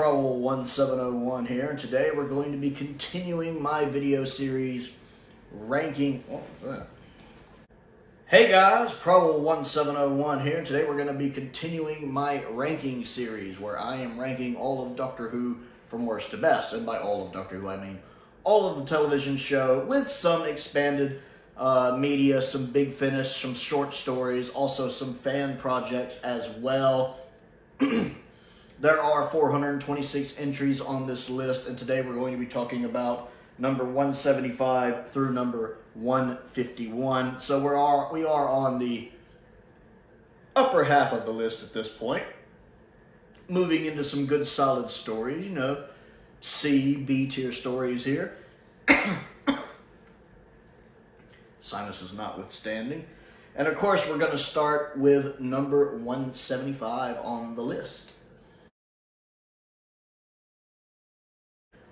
Prowl 1701 here, and today we're going to be continuing my video series ranking. What was that? Hey guys, Prowl 1701 here, and today we're going to be continuing my ranking series where I am ranking all of Doctor Who from worst to best, and by all of Doctor Who I mean all of the television show with some expanded media, some big finish, some short stories, also some fan projects as well. There are 426 entries on this list, and today we're going to be talking about number 175 through number 151. So we are on the upper half of the list at this point. Moving into some good solid stories, you know, B tier stories here. Sinuses notwithstanding. And of course, we're going to start with number 175 on the list,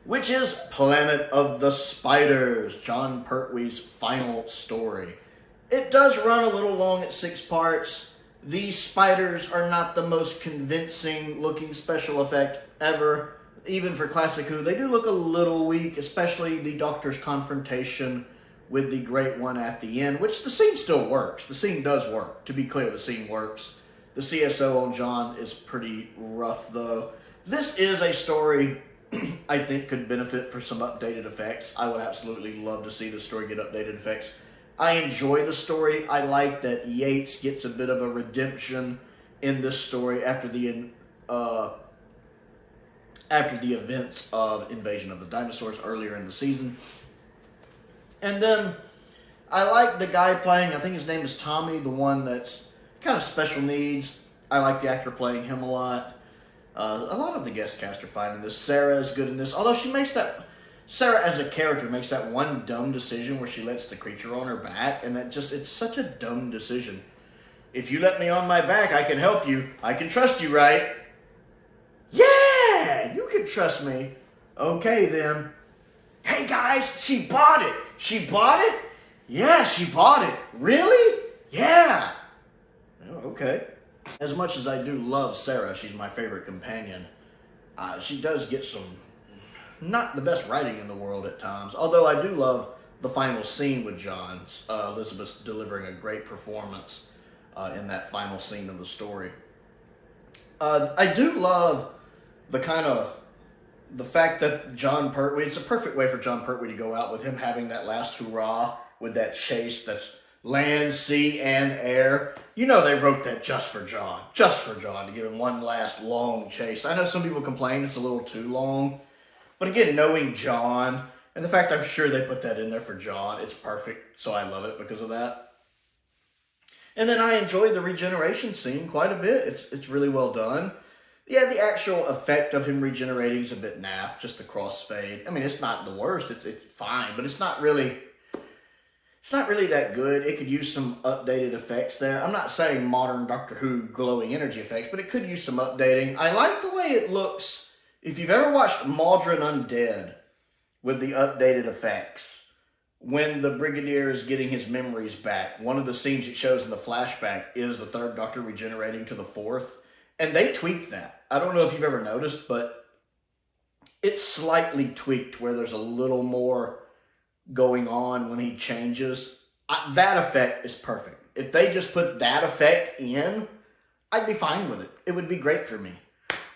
which is Planet of the Spiders, Jon Pertwee's final story. It does run a little long at 6 parts. These spiders are not the most convincing looking special effect ever. Even for Classic Who, they do look a little weak, especially the Doctor's confrontation with the Great One at the end, which the scene still works. The scene does work. To be clear, the scene works. The CSO on Jon is pretty rough, though. This is a story I think could benefit for some updated effects. I would absolutely love to see the story get updated effects. I enjoy the story. I like that Yates gets a bit of a redemption in this story after the events of Invasion of the Dinosaurs earlier in the season. And then I like the guy playing, I think his name is Tommy, the one that's kind of special needs. I like the actor playing him a lot. A lot of the guest cast are fine in this. Sarah is good in this, although Sarah as a character makes that one dumb decision where she lets the creature on her back, and it's such a dumb decision. If you let me on my back, I can help you. I can trust you, right? Yeah, you can trust me. Okay, then. Hey, guys, she bought it. She bought it? Yeah, she bought it. Really? Yeah. Oh, okay. As much as I do love Sarah, she's my favorite companion, she does get some, not the best writing in the world at times. Although I do love the final scene with Jon. Elizabeth delivering a great performance in that final scene of the story. I do love the fact that Jon Pertwee, it's a perfect way for Jon Pertwee to go out with him having that last hurrah with that chase that's land, sea, and air. You know they wrote that just for Jon, to give him one last long chase. I know some people complain it's a little too long, but again, knowing Jon, and the fact I'm sure they put that in there for Jon, it's perfect, so I love it because of that. And then I enjoyed the regeneration scene quite a bit. It's really well done. Yeah, the actual effect of him regenerating is a bit naff, just the crossfade. I mean, it's not the worst, it's fine, but it's not really that good. It could use some updated effects there. I'm not saying modern Doctor Who glowing energy effects, but it could use some updating. I like the way it looks. If you've ever watched Mawdryn Undead with the updated effects, when the Brigadier is getting his memories back, one of the scenes it shows in the flashback is the 3rd Doctor regenerating to the 4th, and they tweaked that. I don't know if you've ever noticed, but it's slightly tweaked where there's a little more going on when he changes. That effect is perfect. If they just put that effect in, I'd be fine with it. It would be great for me.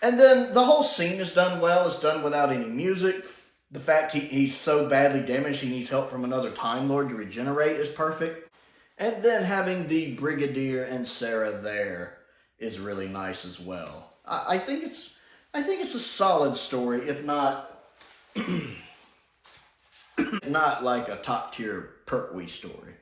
And then the whole scene is done well. It's done without any music. The fact he's so badly damaged he needs help from another Time Lord to regenerate is perfect. And then having the Brigadier and Sarah there is really nice as well. I think it's a solid story, if not not like a top-tier Pertwee story.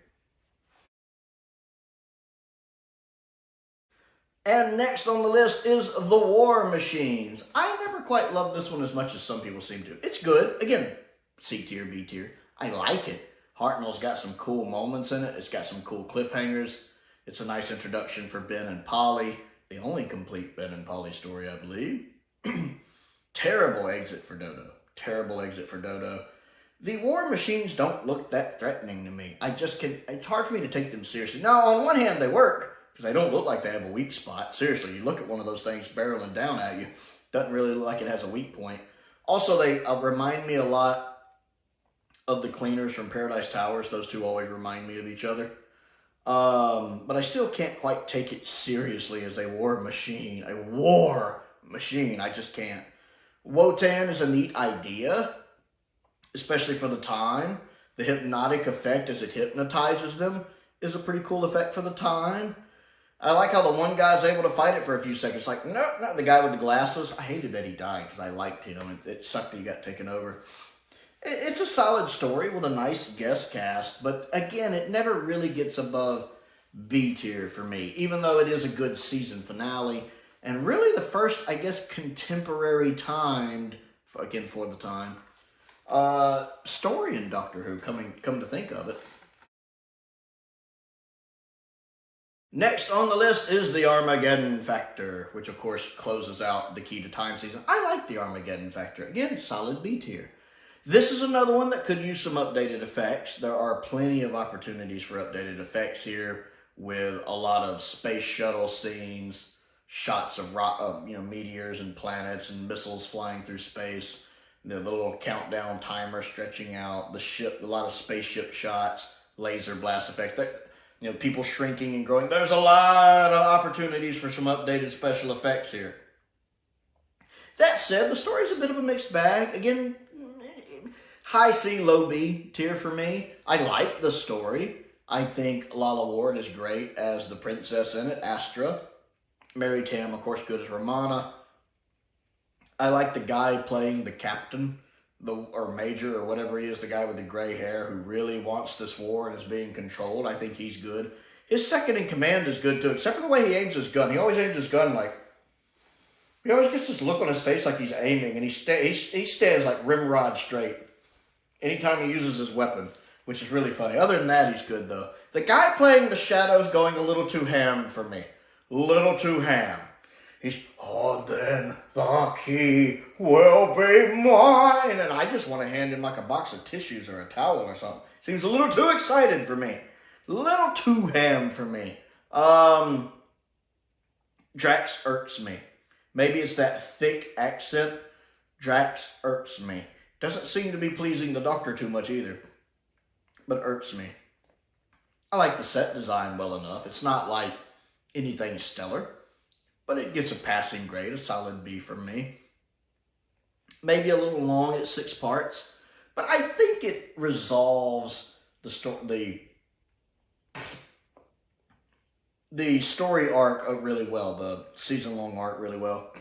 And next on the list is The War Machines. I never quite love this one as much as some people seem to. It's good. Again, C tier, B tier. I like it. Hartnell's got some cool moments in it. It's got some cool cliffhangers. It's a nice introduction for Ben and Polly. The only complete Ben and Polly story, I believe. Terrible exit for Dodo. Terrible exit for Dodo. The War Machines don't look that threatening to me. It's hard for me to take them seriously. Now, on one hand, they work, because they don't look like they have a weak spot. Seriously, you look at one of those things barreling down at you, Doesn't really look like it has a weak point. Also, they remind me a lot of the cleaners from Paradise Towers. Those two always remind me of each other. But I still can't quite take it seriously as a war machine. A war machine. I just can't. Wotan is a neat idea, especially for the time. The hypnotic effect as it hypnotizes them is a pretty cool effect for the time. I like how the one guy's able to fight it for a few seconds. Like, no, not the guy with the glasses. I hated that he died because I liked him. It sucked that he got taken over. It's a solid story with a nice guest cast, but again, it never really gets above B tier for me, even though it is a good season finale, and really the first, I guess, contemporary timed, again for the time, story in Doctor Who, come to think of it. Next on the list is the Armageddon Factor, which of course closes out the Key to Time season. I like the Armageddon Factor. Again, solid B tier. This is another one that could use some updated effects. There are plenty of opportunities for updated effects here with a lot of space shuttle scenes, shots of meteors and planets and missiles flying through space, the little countdown timer stretching out, the ship, a lot of spaceship shots, laser blast effects, people shrinking and growing. There's a lot of opportunities for some updated special effects here. That said, the story's a bit of a mixed bag. Again, high C, low B tier for me. I like the story. I think Lala Ward is great as the princess in it, Astra. Mary Tam, of course, good as Romana. I like the guy playing the captain, or major, or whatever he is, the guy with the gray hair who really wants this war and is being controlled. I think he's good. His second in command is good too, except for the way he aims his gun. He always aims his gun like, he always gets this look on his face like he's aiming, and he stands like rimrod straight anytime he uses his weapon, which is really funny. Other than that, he's good, though. The guy playing the shadows going a little too ham for me. Little too ham. He's, oh, then the key will be mine. And I just want to hand him like a box of tissues or a towel or something. Seems a little too excited for me. A little too ham for me. Drax irks me. Maybe it's that thick accent. Drax irks me. Doesn't seem to be pleasing the Doctor too much either, but irks me. I like the set design well enough. It's not like anything stellar, but it gets a passing grade, a solid B from me. Maybe a little long at 6 parts, but I think it resolves the story arc really well, the season-long arc really well.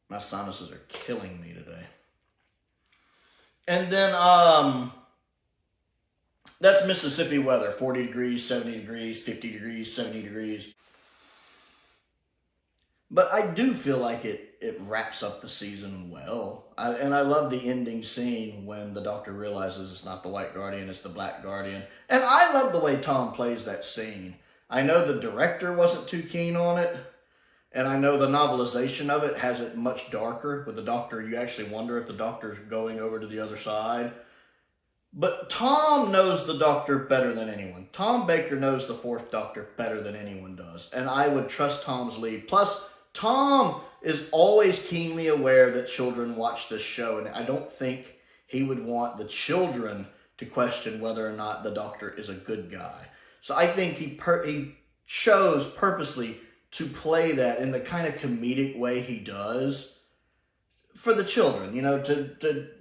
My sinuses are killing me today. And then, that's Mississippi weather. 40 degrees, 70 degrees, 50 degrees, 70 degrees. But I do feel like it wraps up the season well. And I love the ending scene when the Doctor realizes it's not the White Guardian, it's the Black Guardian. And I love the way Tom plays that scene. I know the director wasn't too keen on it. And I know the novelization of it has it much darker. With the Doctor, you actually wonder if the Doctor's going over to the other side. But Tom knows the Doctor better than anyone. Tom Baker knows the 4th Doctor better than anyone does. And I would trust Tom's lead. Plus, Tom is always keenly aware that children watch this show. And I don't think he would want the children to question whether or not the Doctor is a good guy. So I think he chose purposely to play that in the kind of comedic way he does for the children,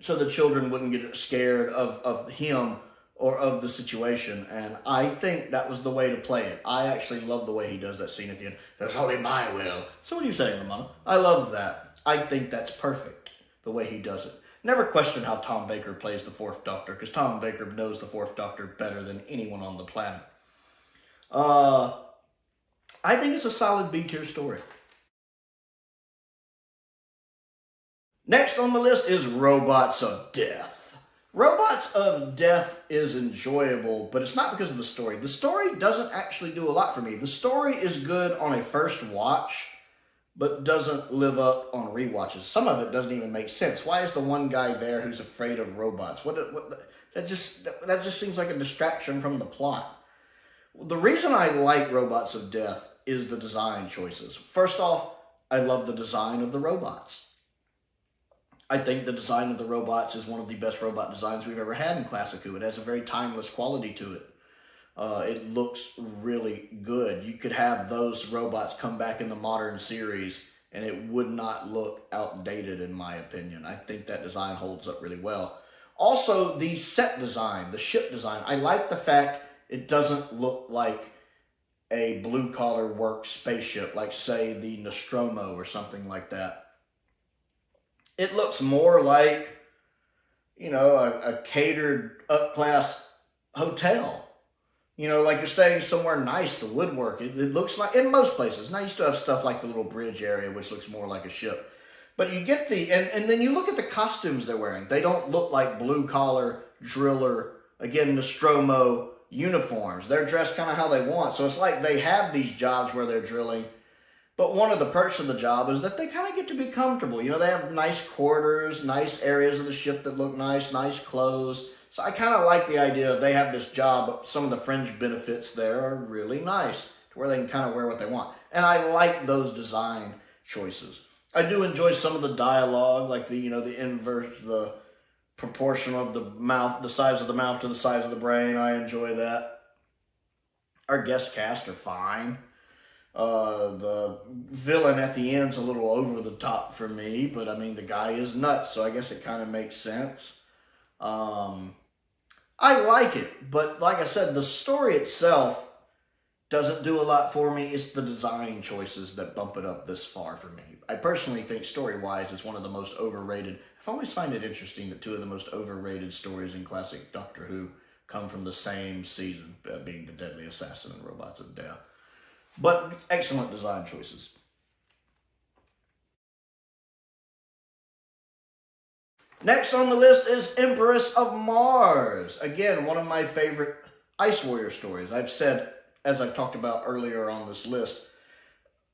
so the children wouldn't get scared of him or of the situation. And I think that was the way to play it. I actually love the way he does that scene at the end. There's only my will. So what are you saying, Romana? I love that. I think that's perfect, the way he does it. Never question how Tom Baker plays the 4th Doctor, because Tom Baker knows the 4th Doctor better than anyone on the planet. I think it's a solid B-tier story. Next on the list is Robots of Death. Robots of Death is enjoyable, but it's not because of the story. The story doesn't actually do a lot for me. The story is good on a first watch, but doesn't live up on rewatches. Some of it doesn't even make sense. Why is the one guy there who's afraid of robots? That just seems like a distraction from the plot. The reason I like Robots of Death is the design choices. First off, I love the design of the robots. I think the design of the robots is one of the best robot designs we've ever had in Classic Who. It has a very timeless quality to it. It looks really good. You could have those robots come back in the modern series and it would not look outdated, in my opinion. I think that design holds up really well. Also, the set design, the ship design, I like the fact it doesn't look like a blue-collar work spaceship, like, say, the Nostromo or something like that. It looks more like, you know, a catered up-class hotel. You know, like you're staying somewhere nice, the woodwork. It looks like, in most places. Now, you still have stuff like the little bridge area, which looks more like a ship. But you get the, and then you look at the costumes they're wearing. They don't look like blue-collar, driller, again, Nostromo uniforms. They're dressed kind of how they want. So it's like they have these jobs where they're drilling. But one of the perks of the job is that they kind of get to be comfortable. You know, they have nice quarters, nice areas of the ship that look nice, nice clothes. So I kind of like the idea of they have this job, but some of the fringe benefits there are really nice, to where they can kind of wear what they want. And I like those design choices. I do enjoy some of the dialogue, like the, you know, the inverse, the proportion of the mouth, the size of the mouth to the size of the brain. I enjoy that. Our guest cast are fine. The villain at the end's a little over the top for me, but I mean, the guy is nuts, so I guess it kind of makes sense. I like it, but like I said, the story itself doesn't do a lot for me. It's the design choices that bump it up this far for me. I personally think story-wise it's one of the most overrated. I've always find it interesting that two of the most overrated stories in classic Doctor Who come from the same season, being The Deadly Assassin and Robots of Death. But excellent design choices. Next on the list is Empress of Mars. Again, one of my favorite Ice Warrior stories. I've said, as I've talked about earlier on this list,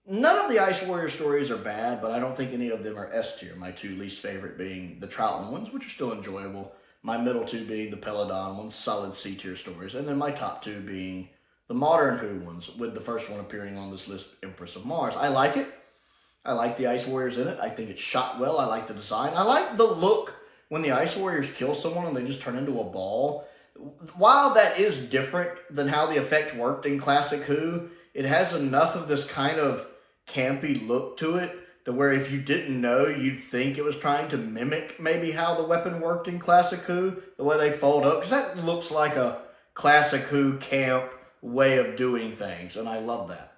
none of the Ice Warrior stories are bad, but I don't think any of them are S tier. My two least favorite being the Troughton ones, which are still enjoyable. My middle two being the Peladon ones, solid C tier stories. And then my top two being the Modern Who ones, with the first one appearing on this list, Empress of Mars. I like it. I like the Ice Warriors in it. I think it's shot well. I like the design. I like the look when the Ice Warriors kill someone and they just turn into a ball. While that is different than how the effect worked in Classic Who, it has enough of this kind of campy look to it that where if you didn't know, you'd think it was trying to mimic maybe how the weapon worked in Classic Who, the way they fold up, because that looks like a Classic Who camp way of doing things, and I love that.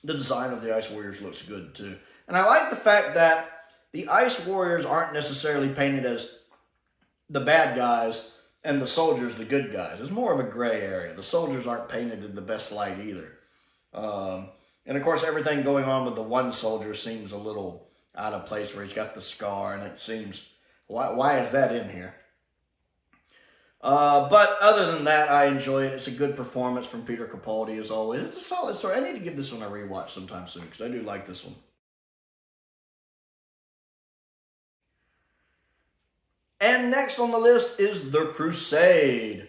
The design of the Ice Warriors looks good too. And I like the fact that the Ice Warriors aren't necessarily painted as the bad guys and the soldiers the good guys. It's more of a gray area. The soldiers aren't painted in the best light either. And of course, everything going on with the one soldier seems a little out of place, where he's got the scar, and it seems, why is that in here? But other than that, I enjoy it. It's a good performance from Peter Capaldi, as always. It's a solid story. I need to give this one a rewatch sometime soon, because I do like this one. And next on the list is The Crusade.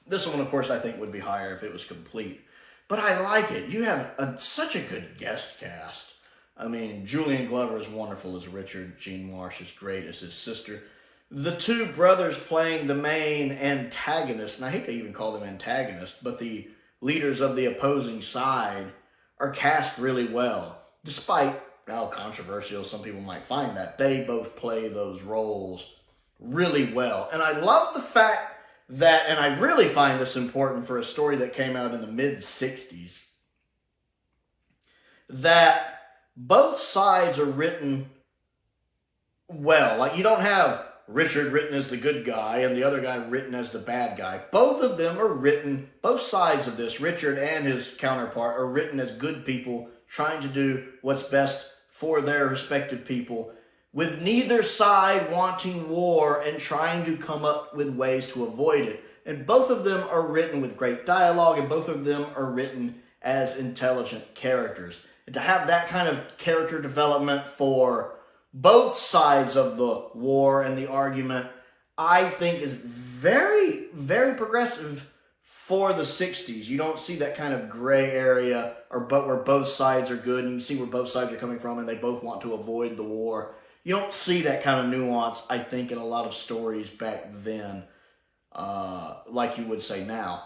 This one, of course, I think would be higher if it was complete. But I like it. You have such a good guest cast. I mean, Julian Glover is wonderful as Richard. Jean Marsh is great as his sister. The two brothers playing the main antagonists, and I hate to even call them antagonists, but the leaders of the opposing side are cast really well. Despite how controversial some people might find that, they both play those roles really well. And I love the fact that, and I really find this important for a story that came out in the mid-60s, that both sides are written well. Like, you don't have Richard written as the good guy and the other guy written as the bad guy. Both of them are written, both sides of this, Richard and his counterpart, are written as good people trying to do what's best for their respective people, with neither side wanting war and trying to come up with ways to avoid it. And both of them are written with great dialogue, and both of them are written as intelligent characters. And to have that kind of character development for both sides of the war and the argument, I think is very, very progressive for the 60s. You don't see that kind of gray area where both sides are good and you can see where both sides are coming from and they both want to avoid the war. You don't see that kind of nuance, I think, in a lot of stories back then, like you would say now.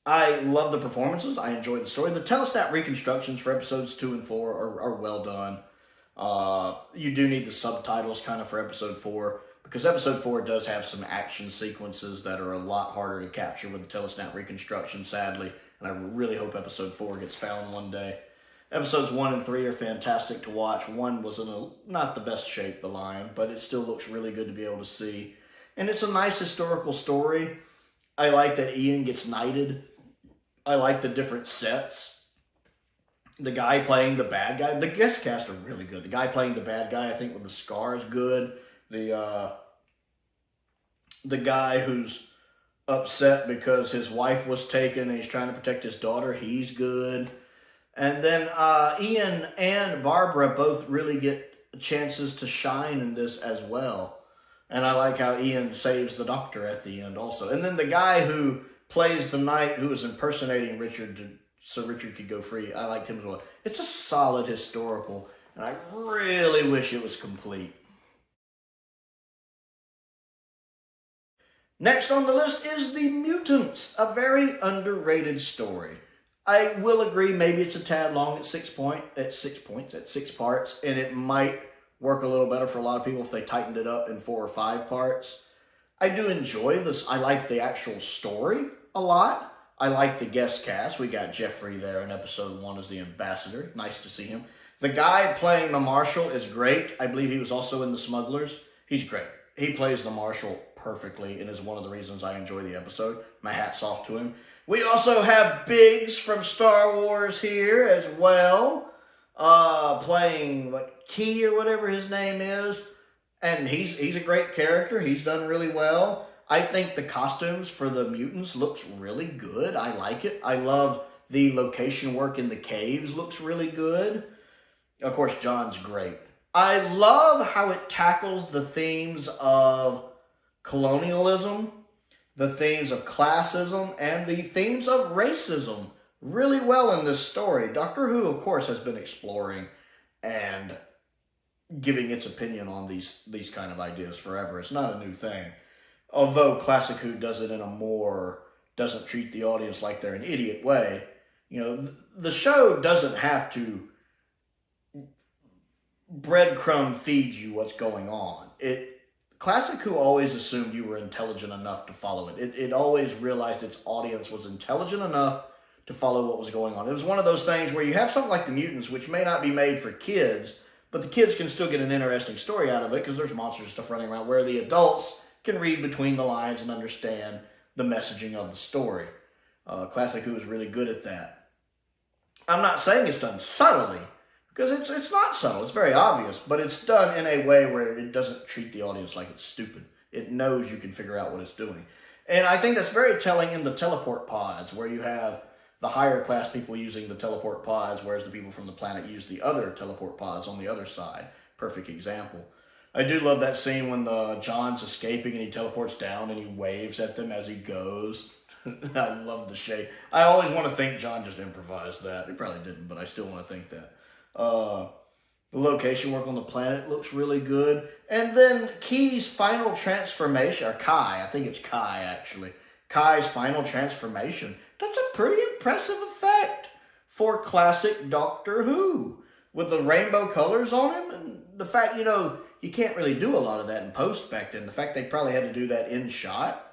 I love the performances. I enjoyed the story. The telestat reconstructions for episodes 2 and 4 are well done. You do need the subtitles kind of for episode 4, because episode 4 does have some action sequences that are a lot harder to capture with the telestat reconstruction, sadly. And I really hope episode 4 gets found one day. Episodes 1 and 3 are fantastic to watch. 1 was in not the best shape, The Lion, but it still looks really good to be able to see. And it's a nice historical story. I like that Ian gets knighted. I like the different sets. The guy playing the bad guy, the guest cast are really good. The guy playing the bad guy, I think, with the scar is good. The guy who's upset because his wife was taken and he's trying to protect his daughter, he's good. And then Ian and Barbara both really get chances to shine in this as well. And I like how Ian saves the doctor at the end also. And then the guy who plays the knight who is impersonating Richard so Richard could go free, I liked him as well. It's a solid historical, and I really wish it was complete. Next on the list is The Mutants, a very underrated story. I will agree, maybe it's a tad long at 6 parts, and it might work a little better for a lot of people if they tightened it up in 4 or 5 parts. I do enjoy this. I like the actual story a lot. I like the guest cast. We got Jeffrey there in episode 1 as the ambassador. Nice to see him. The guy playing the marshal is great. I believe he was also in The Smugglers. He's great. He plays the marshal perfectly and is one of the reasons I enjoy the episode. My hat's off to him. We also have Biggs from Star Wars here as well, playing Key or whatever his name is. And he's a great character. He's done really well. I think the costumes for the mutants looks really good. I like it. I love the location work in the caves. Looks really good. Of course, John's great. I love how it tackles the themes of colonialism, the themes of classism, and the themes of racism really well in this story. Doctor Who, of course, has been exploring and giving its opinion on these kind of ideas forever. It's not a new thing. Although Classic Who does it in a more, doesn't treat the audience like they're an idiot way. You know, the show doesn't have to breadcrumb feed you what's going on. Classic Who always assumed you were intelligent enough to follow it. It always realized its audience was intelligent enough to follow what was going on. It was one of those things where you have something like The Mutants, which may not be made for kids, but the kids can still get an interesting story out of it because there's monsters and stuff running around, where the adults can read between the lines and understand the messaging of the story. Classic Who is really good at that. I'm not saying it's done subtly, because it's not subtle. It's very obvious, but it's done in a way where it doesn't treat the audience like it's stupid. It knows you can figure out what it's doing. And I think that's very telling in the teleport pods, where you have the higher class people using the teleport pods, whereas the people from the planet use the other teleport pods on the other side. Perfect example. I do love that scene when John's escaping and he teleports down and he waves at them as he goes. I love the shade. I always want to think John just improvised that. He probably didn't, but I still want to think that. The location work on the planet looks really good. And then Key's final transformation, or Kai, I think it's Kai actually. Kai's final transformation. That's a pretty impressive effect for classic Doctor Who. With the rainbow colors on him and the fact, you can't really do a lot of that in post back then. The fact they probably had to do that in shot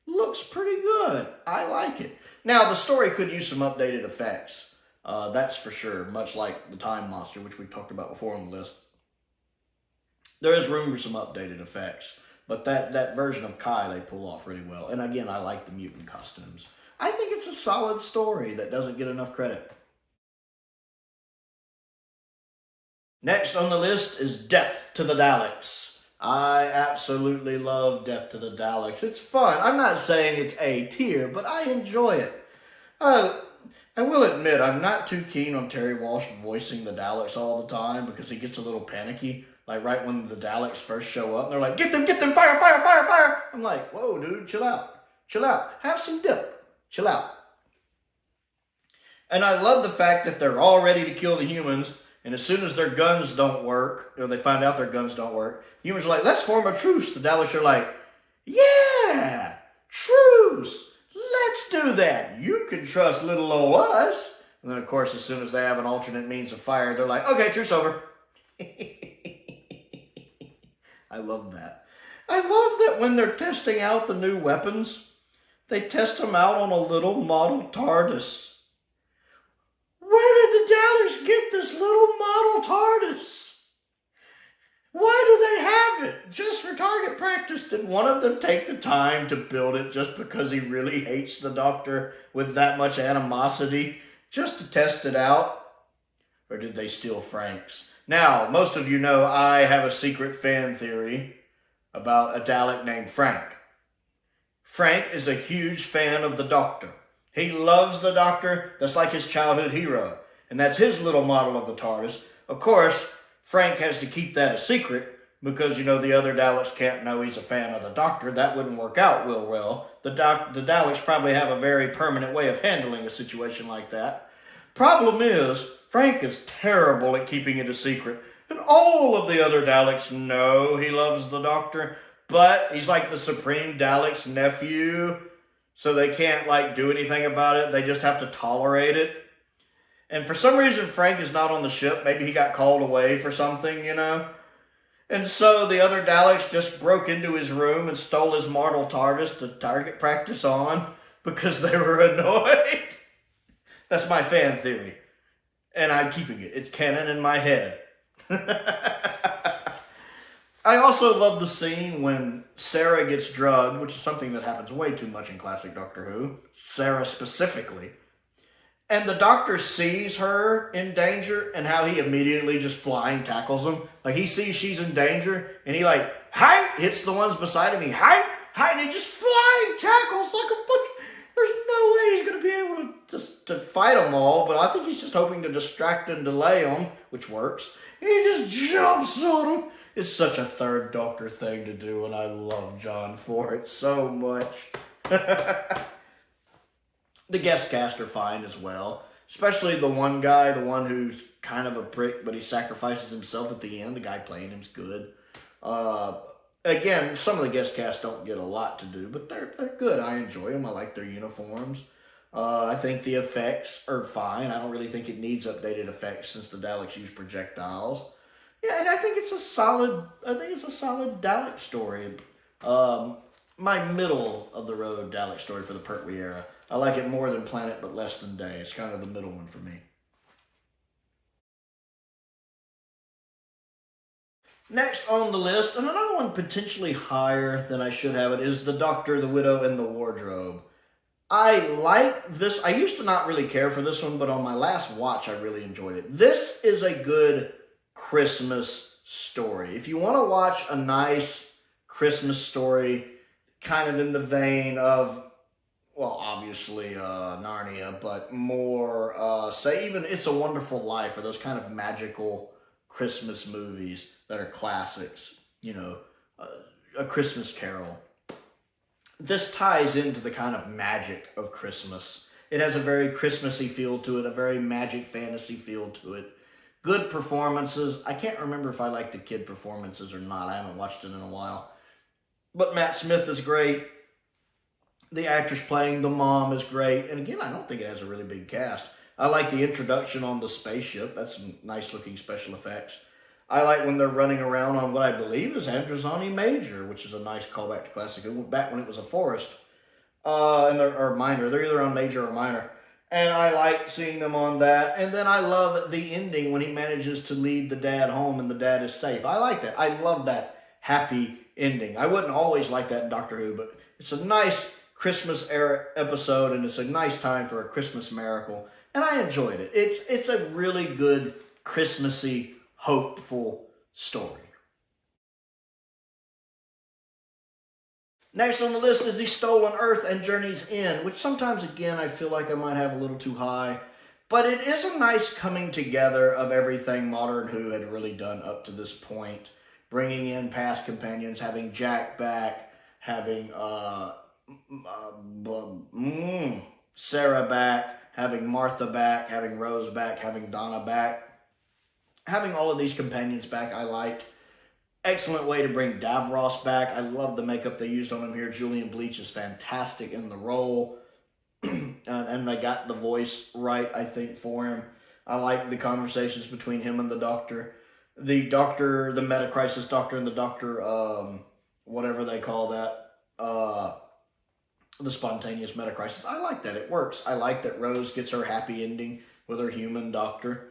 looks pretty good. I like it. Now, the story could use some updated effects. That's for sure, much like the Time Monster, which we talked about before on the list. There is room for some updated effects, but that version of Kai they pull off really well. And again, I like the mutant costumes. I think it's a solid story that doesn't get enough credit. Next on the list is Death to the Daleks. I absolutely love Death to the Daleks. It's fun. I'm not saying it's A tier, but I enjoy it. I will admit, I'm not too keen on Terry Walsh voicing the Daleks all the time because he gets a little panicky. Like right when the Daleks first show up, and they're like, get them, fire, fire, fire, fire. I'm like, whoa, dude, chill out. Chill out. Have some dip. Chill out. And I love the fact that they're all ready to kill the humans, and as soon as their guns don't work, or they find out their guns don't work, humans are like, let's form a truce. The Daleks are like, yeah, truce. Let's do that. You can trust little old us. And then, of course, as soon as they have an alternate means of fire, they're like, okay, truce over. I love that. I love that when they're testing out the new weapons, they test them out on a little model TARDIS. Where did the Daleks get this little model TARDIS? Why do they have it? Just for target practice? Did one of them take the time to build it just because he really hates the Doctor with that much animosity? Just to test it out? Or did they steal Frank's? Now, most of you know I have a secret fan theory about a Dalek named Frank. Frank is a huge fan of the Doctor. He loves the Doctor. That's like his childhood hero. And that's his little model of the TARDIS. Of course, Frank has to keep that a secret because, you know, the other Daleks can't know he's a fan of the Doctor. That wouldn't work out real well. The Daleks probably have a very permanent way of handling a situation like that. Problem is, Frank is terrible at keeping it a secret. And all of the other Daleks know he loves the Doctor, but he's like the Supreme Dalek's nephew, so they can't, like, do anything about it. They just have to tolerate it. And for some reason, Frank is not on the ship. Maybe he got called away for something, you know? And so the other Daleks just broke into his room and stole his mortal TARDIS to target practice on because they were annoyed. That's my fan theory. And I'm keeping it. It's canon in my head. I also love the scene when Sarah gets drugged, which is something that happens way too much in classic Doctor Who. Sarah specifically. And the Doctor sees her in danger and how he immediately just flying tackles them. Like, he sees she's in danger and he, like, hi, hits the ones beside him. Hi, and he just flying tackles like a bunch. There's no way he's going to be able to fight them all, but I think he's just hoping to distract and delay them, which works. And he just jumps on them. It's such a third Doctor thing to do, and I love John for it so much. The guest cast are fine as well, especially the one guy, the one who's kind of a prick, but he sacrifices himself at the end. The guy playing him's good. Again, some of the guest cast don't get a lot to do, but they're good. I enjoy them. I like their uniforms. I think the effects are fine. I don't really think it needs updated effects since the Daleks use projectiles. Yeah, and I think it's a solid Dalek story. My middle of the road Dalek story for the Pertwee era. I like it more than Planet but less than Day. It's kind of the middle one for me. Next on the list, and another one potentially higher than I should have it, is The Doctor, the Widow, and the Wardrobe. I like this. I used to not really care for this one, but on my last watch, I really enjoyed it. This is a good Christmas story. If you want to watch a nice Christmas story, kind of in the vein of, well, obviously Narnia, but more, say even It's a Wonderful Life, or those kind of magical Christmas movies that are classics, you know, A Christmas Carol. This ties into the kind of magic of Christmas. It has a very Christmassy feel to it, a very magic fantasy feel to it. Good performances. I can't remember if I like the kid performances or not. I haven't watched it in a while. But Matt Smith is great. The actress playing the mom is great. And again, I don't think it has a really big cast. I like the introduction on the spaceship. That's some nice looking special effects. I like when they're running around on what I believe is Androzani Major, which is a nice callback to classic. It went back when it was a forest. Or minor. They're either on major or minor. And I like seeing them on that. And then I love the ending when he manages to lead the dad home and the dad is safe. I like that. I love that happy ending. I wouldn't always like that in Doctor Who, but it's a nice Christmas era episode and it's a nice time for a Christmas miracle. And I enjoyed it. It's a really good Christmassy, hopeful story. Next on the list is The Stolen Earth and Journey's End, which sometimes, again, I feel like I might have a little too high. But it is a nice coming together of everything Modern Who had really done up to this point. Bringing in past companions, having Jack back, having Sarah back, having Martha back, having Rose back, having Donna back. Having all of these companions back, I liked. Excellent way to bring Davros back. I love the makeup they used on him here. Julian Bleach is fantastic in the role. And they got the voice right, I think, for him. I like the conversations between him and the doctor. The doctor, the meta-crisis doctor, and the doctor, whatever they call that, the spontaneous meta-crisis. I like that. It works. I like that Rose gets her happy ending with her human doctor.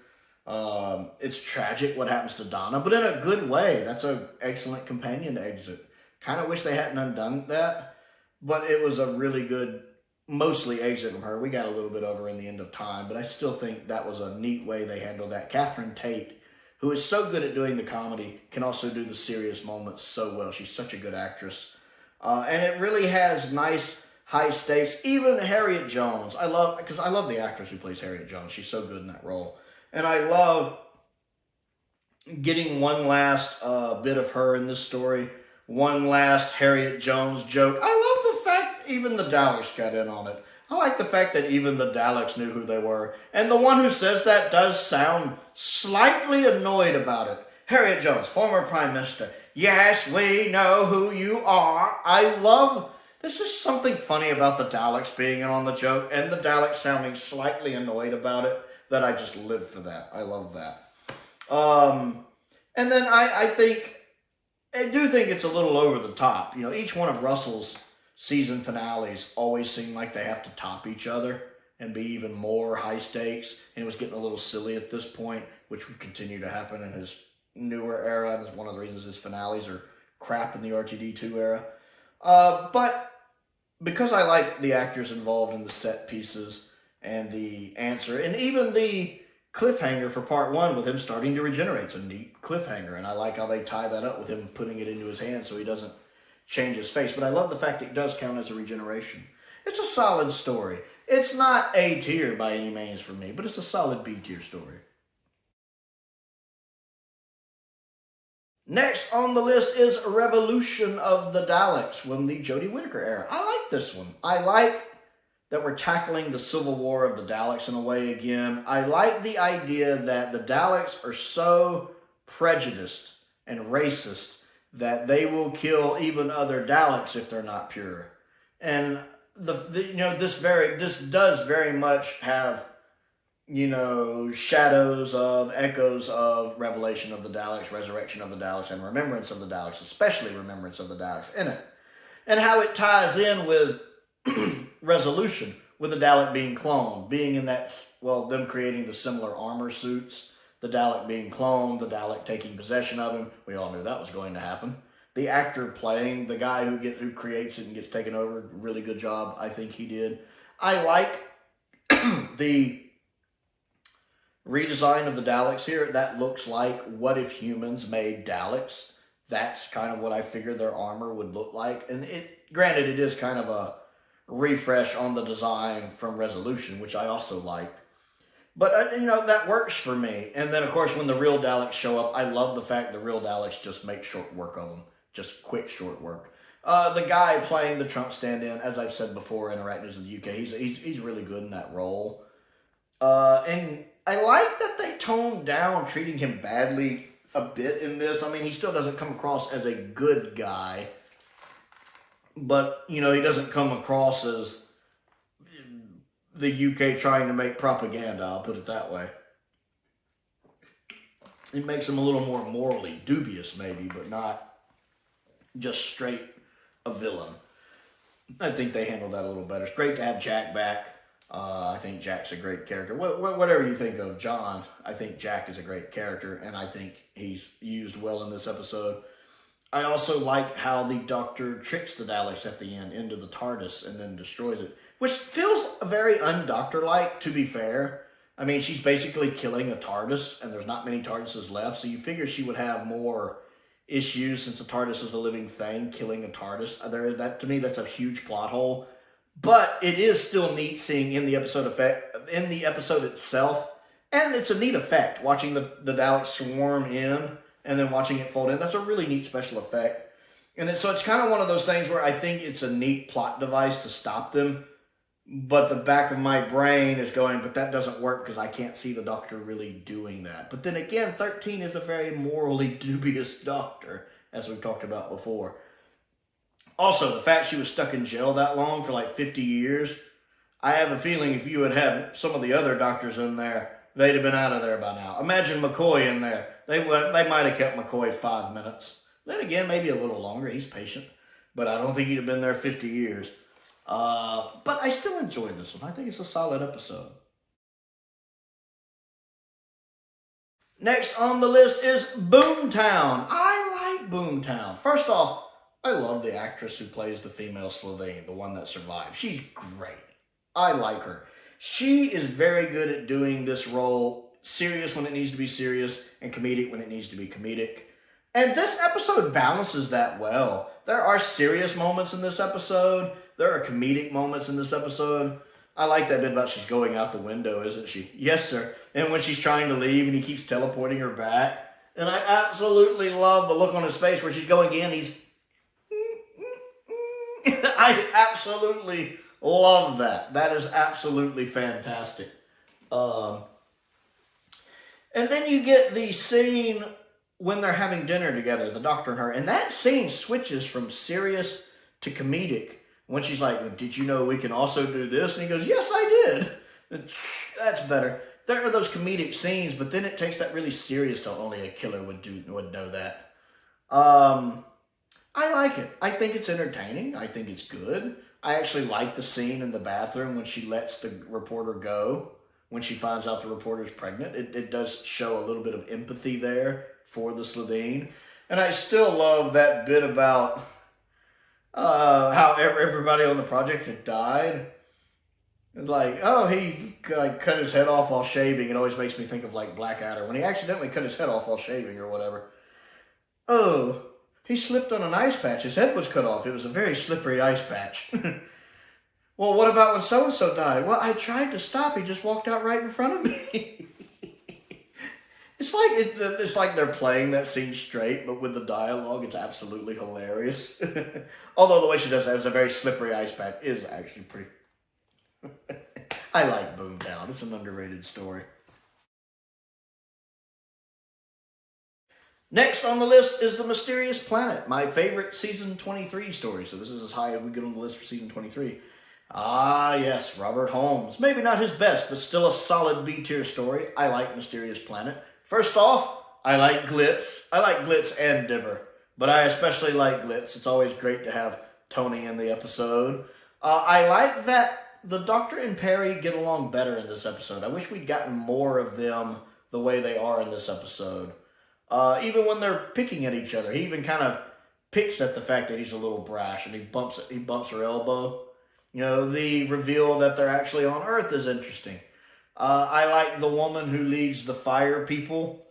It's tragic what happens to Donna, but in a good way. That's an excellent companion exit. Kind of wish they hadn't undone that, but it was a really good, mostly exit from her. We got a little bit of her in the end of time, but I still think that was a neat way they handled that. Catherine Tate, who is so good at doing the comedy, can also do the serious moments so well. She's such a good actress. And it really has nice high stakes. Even Harriet Jones. I love the actress who plays Harriet Jones. She's so good in that role. And I love getting one last bit of her in this story. One last Harriet Jones joke. I love the fact that even the Daleks got in on it. I like the fact that even the Daleks knew who they were. And the one who says that does sound slightly annoyed about it. Harriet Jones, former Prime Minister. Yes, we know who you are. I love... There's just something funny about the Daleks being in on the joke and the Daleks sounding slightly annoyed about it that I just live for that. I love that. And then I do think it's a little over the top. You know, each one of Russell's season finales always seem like they have to top each other and be even more high stakes. And it was getting a little silly at this point, which would continue to happen in his newer era. And it's one of the reasons his finales are crap in the RTD2 era. But because I like the actors involved in the set pieces and the answer, and even the cliffhanger for part one with him starting to regenerate, it's a neat cliffhanger, and I like how they tie that up with him putting it into his hand so he doesn't change his face. But I love the fact it does count as a regeneration. It's a solid story. It's not A tier by any means for me, but it's a solid B tier story. Next on the list is Revolution of the Daleks from the Jodie Whittaker era. I like this one. I like that we're tackling the Civil War of the Daleks in a way again. I like the idea that the Daleks are so prejudiced and racist that they will kill even other Daleks if they're not pure. And this does very much have, shadows of, echoes of Revelation of the Daleks, Resurrection of the Daleks, and Remembrance of the Daleks, especially Remembrance of the Daleks in it. And how it ties in with Resolution, with the Dalek being cloned, being in that, them creating the similar armor suits, the Dalek being cloned, the Dalek taking possession of him. We all knew that was going to happen. The actor playing the guy who creates it and gets taken over, really good job, I think he did. I like the redesign of the Daleks here. That looks like what if humans made Daleks. That's kind of what I figured their armor would look like. And granted, it is kind of a refresh on the design from Resolution, which I also like. But, that works for me. And then, of course, when the real Daleks show up, I love the fact the real Daleks just make short work of them. Just quick, short work. The guy playing the Trump stand-in, as I've said before in Arachnids of the UK, he's really good in that role. And I like that they toned down treating him badly a bit in this. I mean, he still doesn't come across as a good guy. But, he doesn't come across as the UK trying to make propaganda, I'll put it that way. It makes him a little more morally dubious, maybe, but not just straight a villain. I think they handled that a little better. It's great to have Jack back. I think Jack's a great character. Whatever you think of John, I think Jack is a great character, and I think he's used well in this episode. I also like how the Doctor tricks the Daleks at the end into the TARDIS and then destroys it, which feels very un-Doctor-like, to be fair. I mean, she's basically killing a TARDIS, and there's not many TARDISes left, so you figure she would have more issues since the TARDIS is a living thing, killing a TARDIS. To me, that's a huge plot hole. But it is still neat seeing in the episode itself, and it's a neat effect, watching the Daleks swarm in and then watching it fold in. That's a really neat special effect. And so it's kind of one of those things where I think it's a neat plot device to stop them. But the back of my brain is going, but that doesn't work because I can't see the Doctor really doing that. But then again, 13 is a very morally dubious Doctor, as we've talked about before. Also, the fact she was stuck in jail that long for like 50 years, I have a feeling if you had had some of the other Doctors in there, they'd have been out of there by now. Imagine McCoy in there. They might have kept McCoy 5 minutes. Then again, maybe a little longer. He's patient. But I don't think he'd have been there 50 years. But I still enjoyed this one. I think it's a solid episode. Next on the list is Boomtown. I like Boomtown. First off, I love the actress who plays the female Slovene, the one that survived. She's great. I like her. She is very good at doing this role, serious when it needs to be serious, and comedic when it needs to be comedic. And this episode balances that well. There are serious moments in this episode. There are comedic moments in this episode. I like that bit about she's going out the window, isn't she? Yes, sir. And when she's trying to leave and he keeps teleporting her back. And I absolutely love the look on his face where she's going in. He's... I absolutely love that. That is absolutely fantastic. And then you get the scene when they're having dinner together, the Doctor and her. And that scene switches from serious to comedic. When she's like, did you know we can also do this? And he goes, yes, I did. That's better. There are those comedic scenes, but then it takes that really serious tone. Only a killer would know that. I like it. I think it's entertaining. I think it's good. I actually like the scene in the bathroom when she lets the reporter go. When she finds out the reporter's pregnant. It does show a little bit of empathy there for the Slovene. And I still love that bit about... how everybody on the project had died. It's like, oh, he cut his head off while shaving. It always makes me think of like Blackadder when he accidentally cut his head off while shaving or whatever. Oh, he slipped on an ice patch. His head was cut off. It was a very slippery ice patch. Well, what about when so-and-so died? Well, I tried to stop. He just walked out right in front of me. It's like they're playing that scene straight, but with the dialogue, it's absolutely hilarious. Although the way she does that is a very slippery ice patch is actually pretty... I like Boomtown. It's an underrated story. Next on the list is The Mysterious Planet, my favorite season 23 story. So this is as high as we get on the list for season 23. Ah, yes, Robert Holmes. Maybe not his best, but still a solid B-tier story. I like Mysterious Planet. First off, I like Glitz. I like Glitz and Dibber, but I especially like Glitz. It's always great to have Tony in the episode. I like that the Doctor and Perry get along better in this episode. I wish we'd gotten more of them the way they are in this episode. Even when they're picking at each other, he even kind of picks at the fact that he's a little brash, and he bumps her elbow. You know, the reveal that they're actually on Earth is interesting. I like the woman who leads the fire people.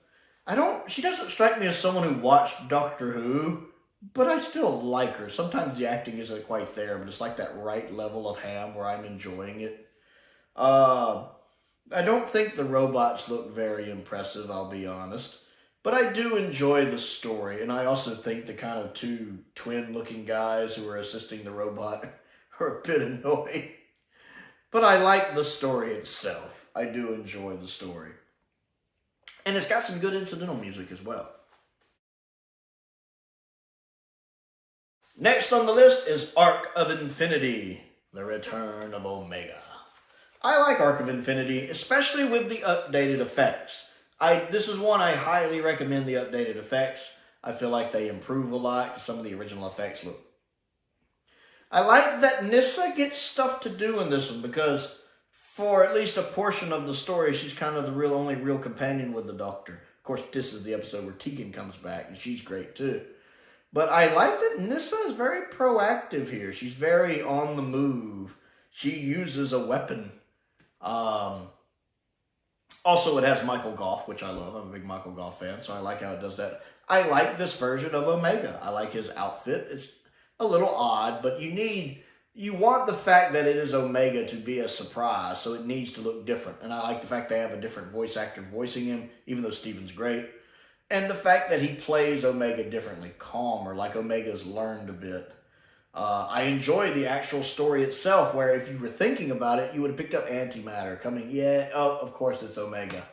She doesn't strike me as someone who watched Doctor Who, but I still like her. Sometimes the acting isn't quite there, but it's like that right level of ham where I'm enjoying it. I don't think the robots look very impressive, I'll be honest. But I do enjoy the story, and I also think the kind of two twin-looking guys who are assisting the robot are a bit annoying. But I like the story itself. I do enjoy the story. And it's got some good incidental music as well. Next on the list is Arc of Infinity, The Return of Omega. I like Arc of Infinity, especially with the updated effects. This is one I highly recommend the updated effects. I feel like they improve a lot. Some of the original effects look... I like that Nyssa gets stuff to do in this one because for at least a portion of the story, she's kind of the only real companion with the Doctor. Of course, this is the episode where Tegan comes back, and she's great too. But I like that Nyssa is very proactive here. She's very on the move. She uses a weapon. Also, it has Michael Gough, which I love. I'm a big Michael Gough fan, so I like how it does that. I like this version of Omega. I like his outfit. It's a little odd, but you want the fact that it is Omega to be a surprise, so it needs to look different. And I like the fact they have a different voice actor voicing him, even though Steven's great. And the fact that he plays Omega differently, calmer, like Omega's learned a bit. I enjoy the actual story itself, where if you were thinking about it, you would have picked up antimatter coming, of course it's Omega.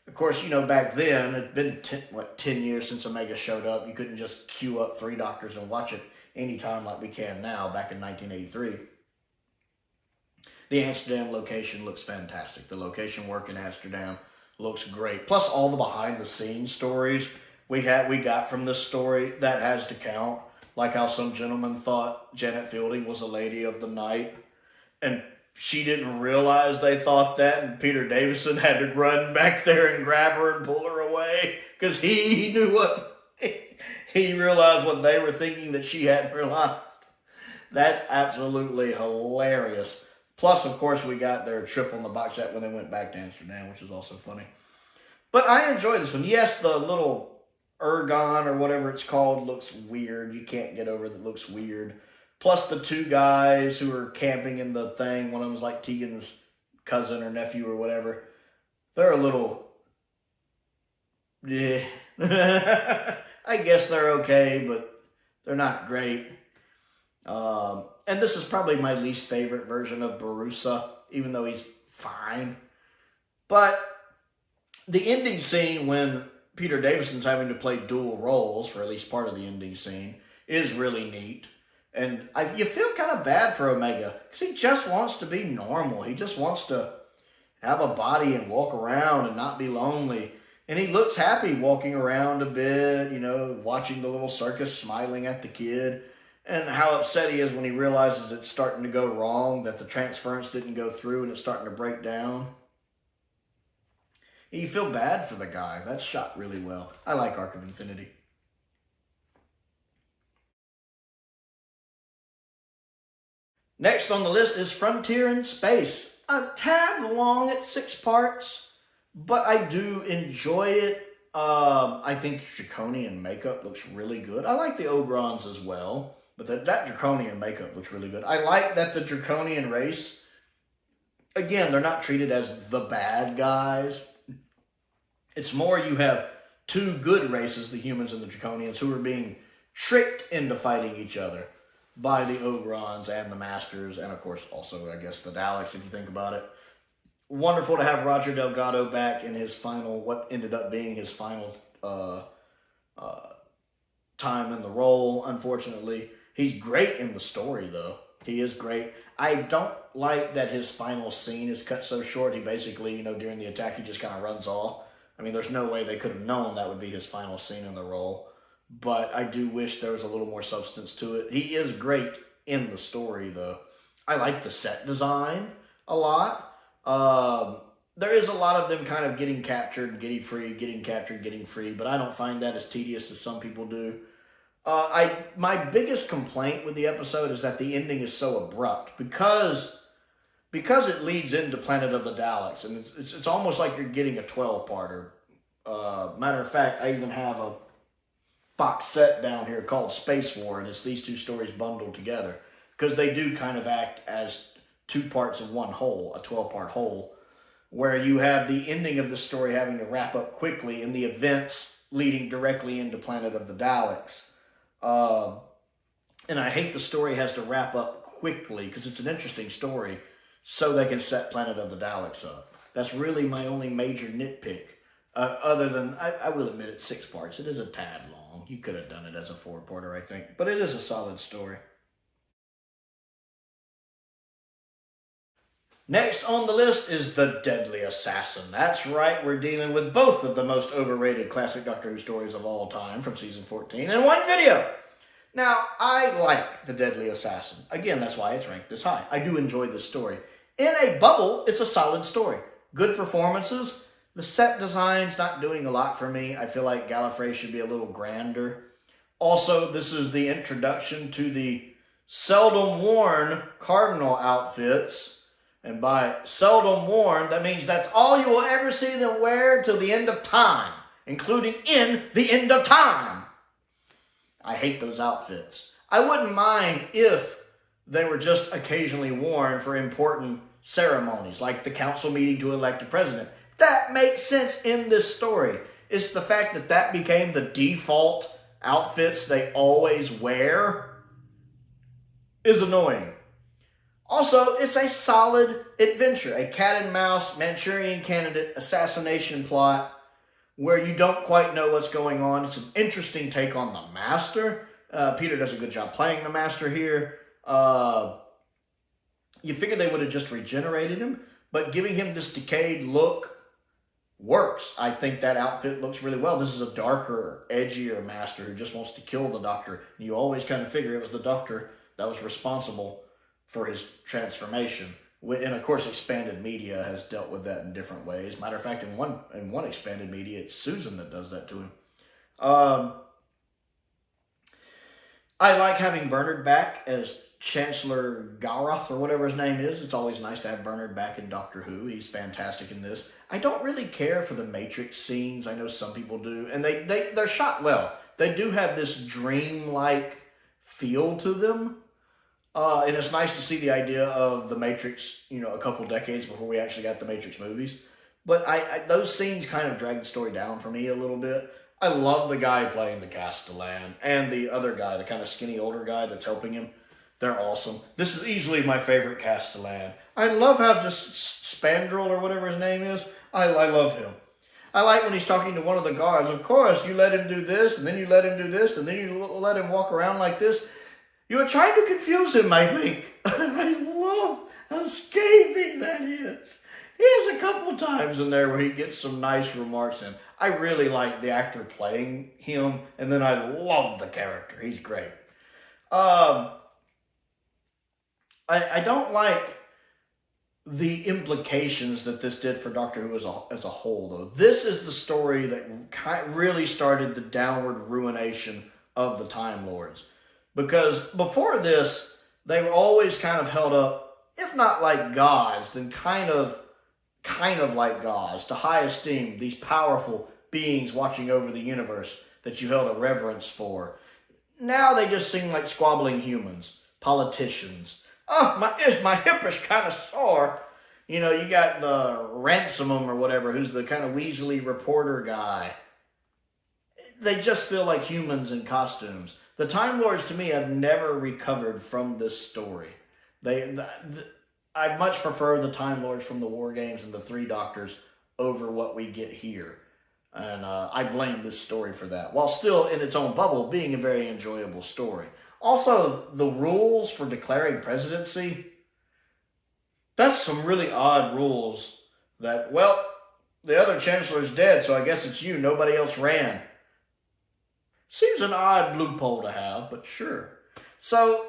Of course, back then, it'd been 10 years since Omega showed up. You couldn't just queue up 3 Doctors and watch it anytime like we can now, back in 1983. The Amsterdam location looks fantastic. The location work in Amsterdam looks great. Plus all the behind-the-scenes stories we got from this story, that has to count. Like how some gentleman thought Janet Fielding was a lady of the night, and she didn't realize they thought that, and Peter Davison had to run back there and grab her and pull her away, because he knew he realized what they were thinking that she hadn't realized. That's absolutely hilarious. Plus, of course, we got their trip on the box set when they went back to Amsterdam, which is also funny. But I enjoy this one. Yes, the little Ergon or whatever it's called looks weird. You can't get over that, it looks weird. Plus the 2 guys who are camping in the thing. One of them's like Tegan's cousin or nephew or whatever. They're a little... yeah. I guess they're okay, but they're not great. And this is probably my least favorite version of Barusa, even though he's fine. But the ending scene when Peter Davison's having to play dual roles, for at least part of the ending scene, is really neat. And you feel kind of bad for Omega, because he just wants to be normal. He just wants to have a body and walk around and not be lonely. And he looks happy walking around a bit, watching the little circus, smiling at the kid. And how upset he is when he realizes it's starting to go wrong, that the transference didn't go through and it's starting to break down. You feel bad for the guy. That's shot really well. I like Arc of Infinity. Next on the list is Frontier in Space. A tad long at 6 parts, but I do enjoy it. I think Draconian makeup looks really good. I like the Ogrons as well, but that Draconian makeup looks really good. I like that the Draconian race, again, they're not treated as the bad guys. It's more you have 2 good races, the humans and the Draconians, who are being tricked into fighting each other by the Ogrons and the Masters, and of course also, I guess, the Daleks, if you think about it. Wonderful to have Roger Delgado back in his final, what ended up being his final time in the role, unfortunately. He's great in the story, though. He is great. I don't like that his final scene is cut so short. He basically, during the attack, he just kind of runs off. I mean, there's no way they could have known that would be his final scene in the role. But I do wish there was a little more substance to it. He is great in the story, though. I like the set design a lot. There is a lot of them kind of getting captured, getting free, getting captured, getting free. But I don't find that as tedious as some people do. My biggest complaint with the episode is that the ending is so abrupt. Because it leads into Planet of the Daleks, and it's almost like you're getting a 12-parter. Matter of fact, I even have a box set down here called Space War, and it's these 2 stories bundled together, because they do kind of act as 2 parts of one whole, a 12-part whole, where you have the ending of the story having to wrap up quickly and the events leading directly into Planet of the Daleks. And I hate the story has to wrap up quickly, because it's an interesting story, so they can set Planet of the Daleks up. That's really my only major nitpick. Other than, I will admit it's 6 parts. It is a tad long. You could have done it as a 4-parter, I think. But it is a solid story. Next on the list is The Deadly Assassin. That's right, we're dealing with both of the most overrated classic Doctor Who stories of all time from season 14 in one video. Now, I like The Deadly Assassin. Again, that's why it's ranked this high. I do enjoy this story. In a bubble, it's a solid story. Good performances. The set design's not doing a lot for me. I feel like Gallifrey should be a little grander. Also, this is the introduction to the seldom worn Cardinal outfits. And by seldom worn, that means that's all you will ever see them wear till the end of time, including in the end of time. I hate those outfits. I wouldn't mind if they were just occasionally worn for important ceremonies, like the council meeting to elect a president. That makes sense in this story. It's the fact that that became the default outfits they always wear is annoying. Also, it's a solid adventure, a cat and mouse Manchurian candidate assassination plot where you don't quite know what's going on. It's an interesting take on the Master. Peter does a good job playing the Master here. You figured they would have just regenerated him, but giving him this decayed look works. I think that outfit looks really well. This is a darker, edgier Master who just wants to kill the Doctor. You always kind of figure it was the Doctor that was responsible for his transformation. And of course, expanded media has dealt with that in different ways. Matter of fact, in one expanded media, it's Susan that does that to him. I like having Bernard back as Chancellor Garroth, or whatever his name is. It's always nice to have Bernard back in Doctor Who. He's fantastic in this. I don't really care for the Matrix scenes. I know some people do. And they're shot well. They do have this dreamlike feel to them. And it's nice to see the idea of the Matrix, a couple decades before we actually got the Matrix movies. But those scenes kind of drag the story down for me a little bit. I love the guy playing the Castellan and the other guy, the kind of skinny older guy that's helping him. They're awesome. This is easily my favorite Castellan. I love how just Spandrel or whatever his name is, I love him. I like when he's talking to one of the guards. Of course, you let him do this, and then you let him do this, and then you let him walk around like this. You were trying to confuse him, I think. I love how scathing that is. He has a couple times in there where he gets some nice remarks in. I really like the actor playing him, and then I love the character. He's great. I don't like the implications that this did for Doctor Who as a whole, though. This is the story that really started the downward ruination of the Time Lords. Because before this, they were always kind of held up, if not like gods, then kind of like gods, to high esteem, these powerful beings watching over the universe that you held a reverence for. Now they just seem like squabbling humans, politicians. Oh, my hip is kind of sore. You got the Ransomum or whatever, who's the kind of Weasley reporter guy. They just feel like humans in costumes. The Time Lords, to me, have never recovered from this story. I much prefer the Time Lords from the War Games and the Three Doctors over what we get here. And I blame this story for that, while still in its own bubble being a very enjoyable story. Also, the rules for declaring presidency, that's some really odd rules that, well, the other Chancellor's dead, so I guess it's you, nobody else ran. Seems an odd loophole to have, but sure. So,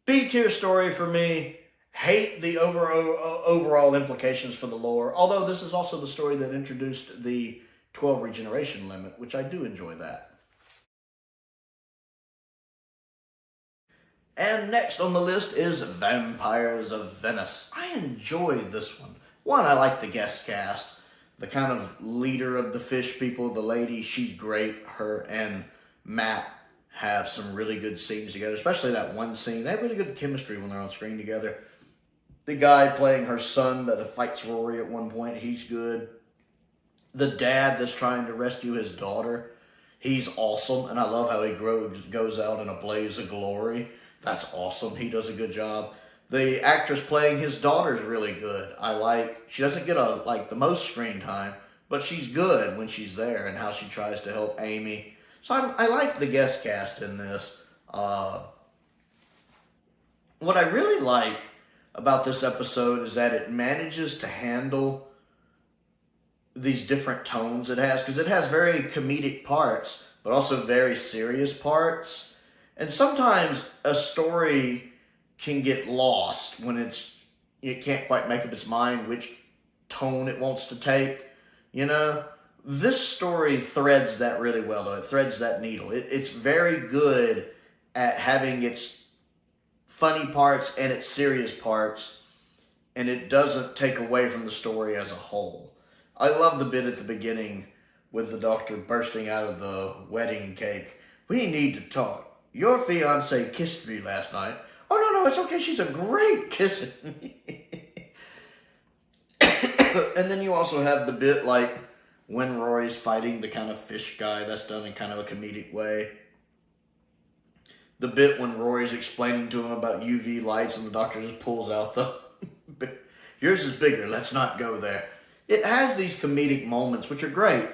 B-tier story for me. Hate the overall implications for the lore, although this is also the story that introduced the 12 regeneration limit, which I do enjoy that. And next on the list is Vampires of Venice. I enjoyed this one. One, I like the guest cast. The kind of leader of the fish people, the lady, she's great. Her and Matt have some really good scenes together, especially that one scene. They have really good chemistry when they're on screen together. The guy playing her son that fights Rory at one point, he's good. The dad that's trying to rescue his daughter, he's awesome. And I love how he goes out in a blaze of glory. That's awesome. He does a good job. The actress playing his daughter is really good. She doesn't get the most screen time, but she's good when she's there and how she tries to help Amy. So I like the guest cast in this. What I really like about this episode is that it manages to handle these different tones it has, because it has very comedic parts, but also very serious parts. And sometimes a story can get lost when it can't quite make up its mind which tone it wants to take, This story threads that really well, though. It threads that needle. It's very good at having its funny parts and its serious parts, and it doesn't take away from the story as a whole. I love the bit at the beginning with the Doctor bursting out of the wedding cake. We need to talk. Your fiancée kissed me last night. Oh, no, it's okay. She's a great kisser. And then you also have the bit when Roy's fighting the kind of fish guy, that's done in kind of a comedic way. The bit when Roy's explaining to him about UV lights and the doctor just pulls out the, yours is bigger, let's not go there. It has these comedic moments, which are great,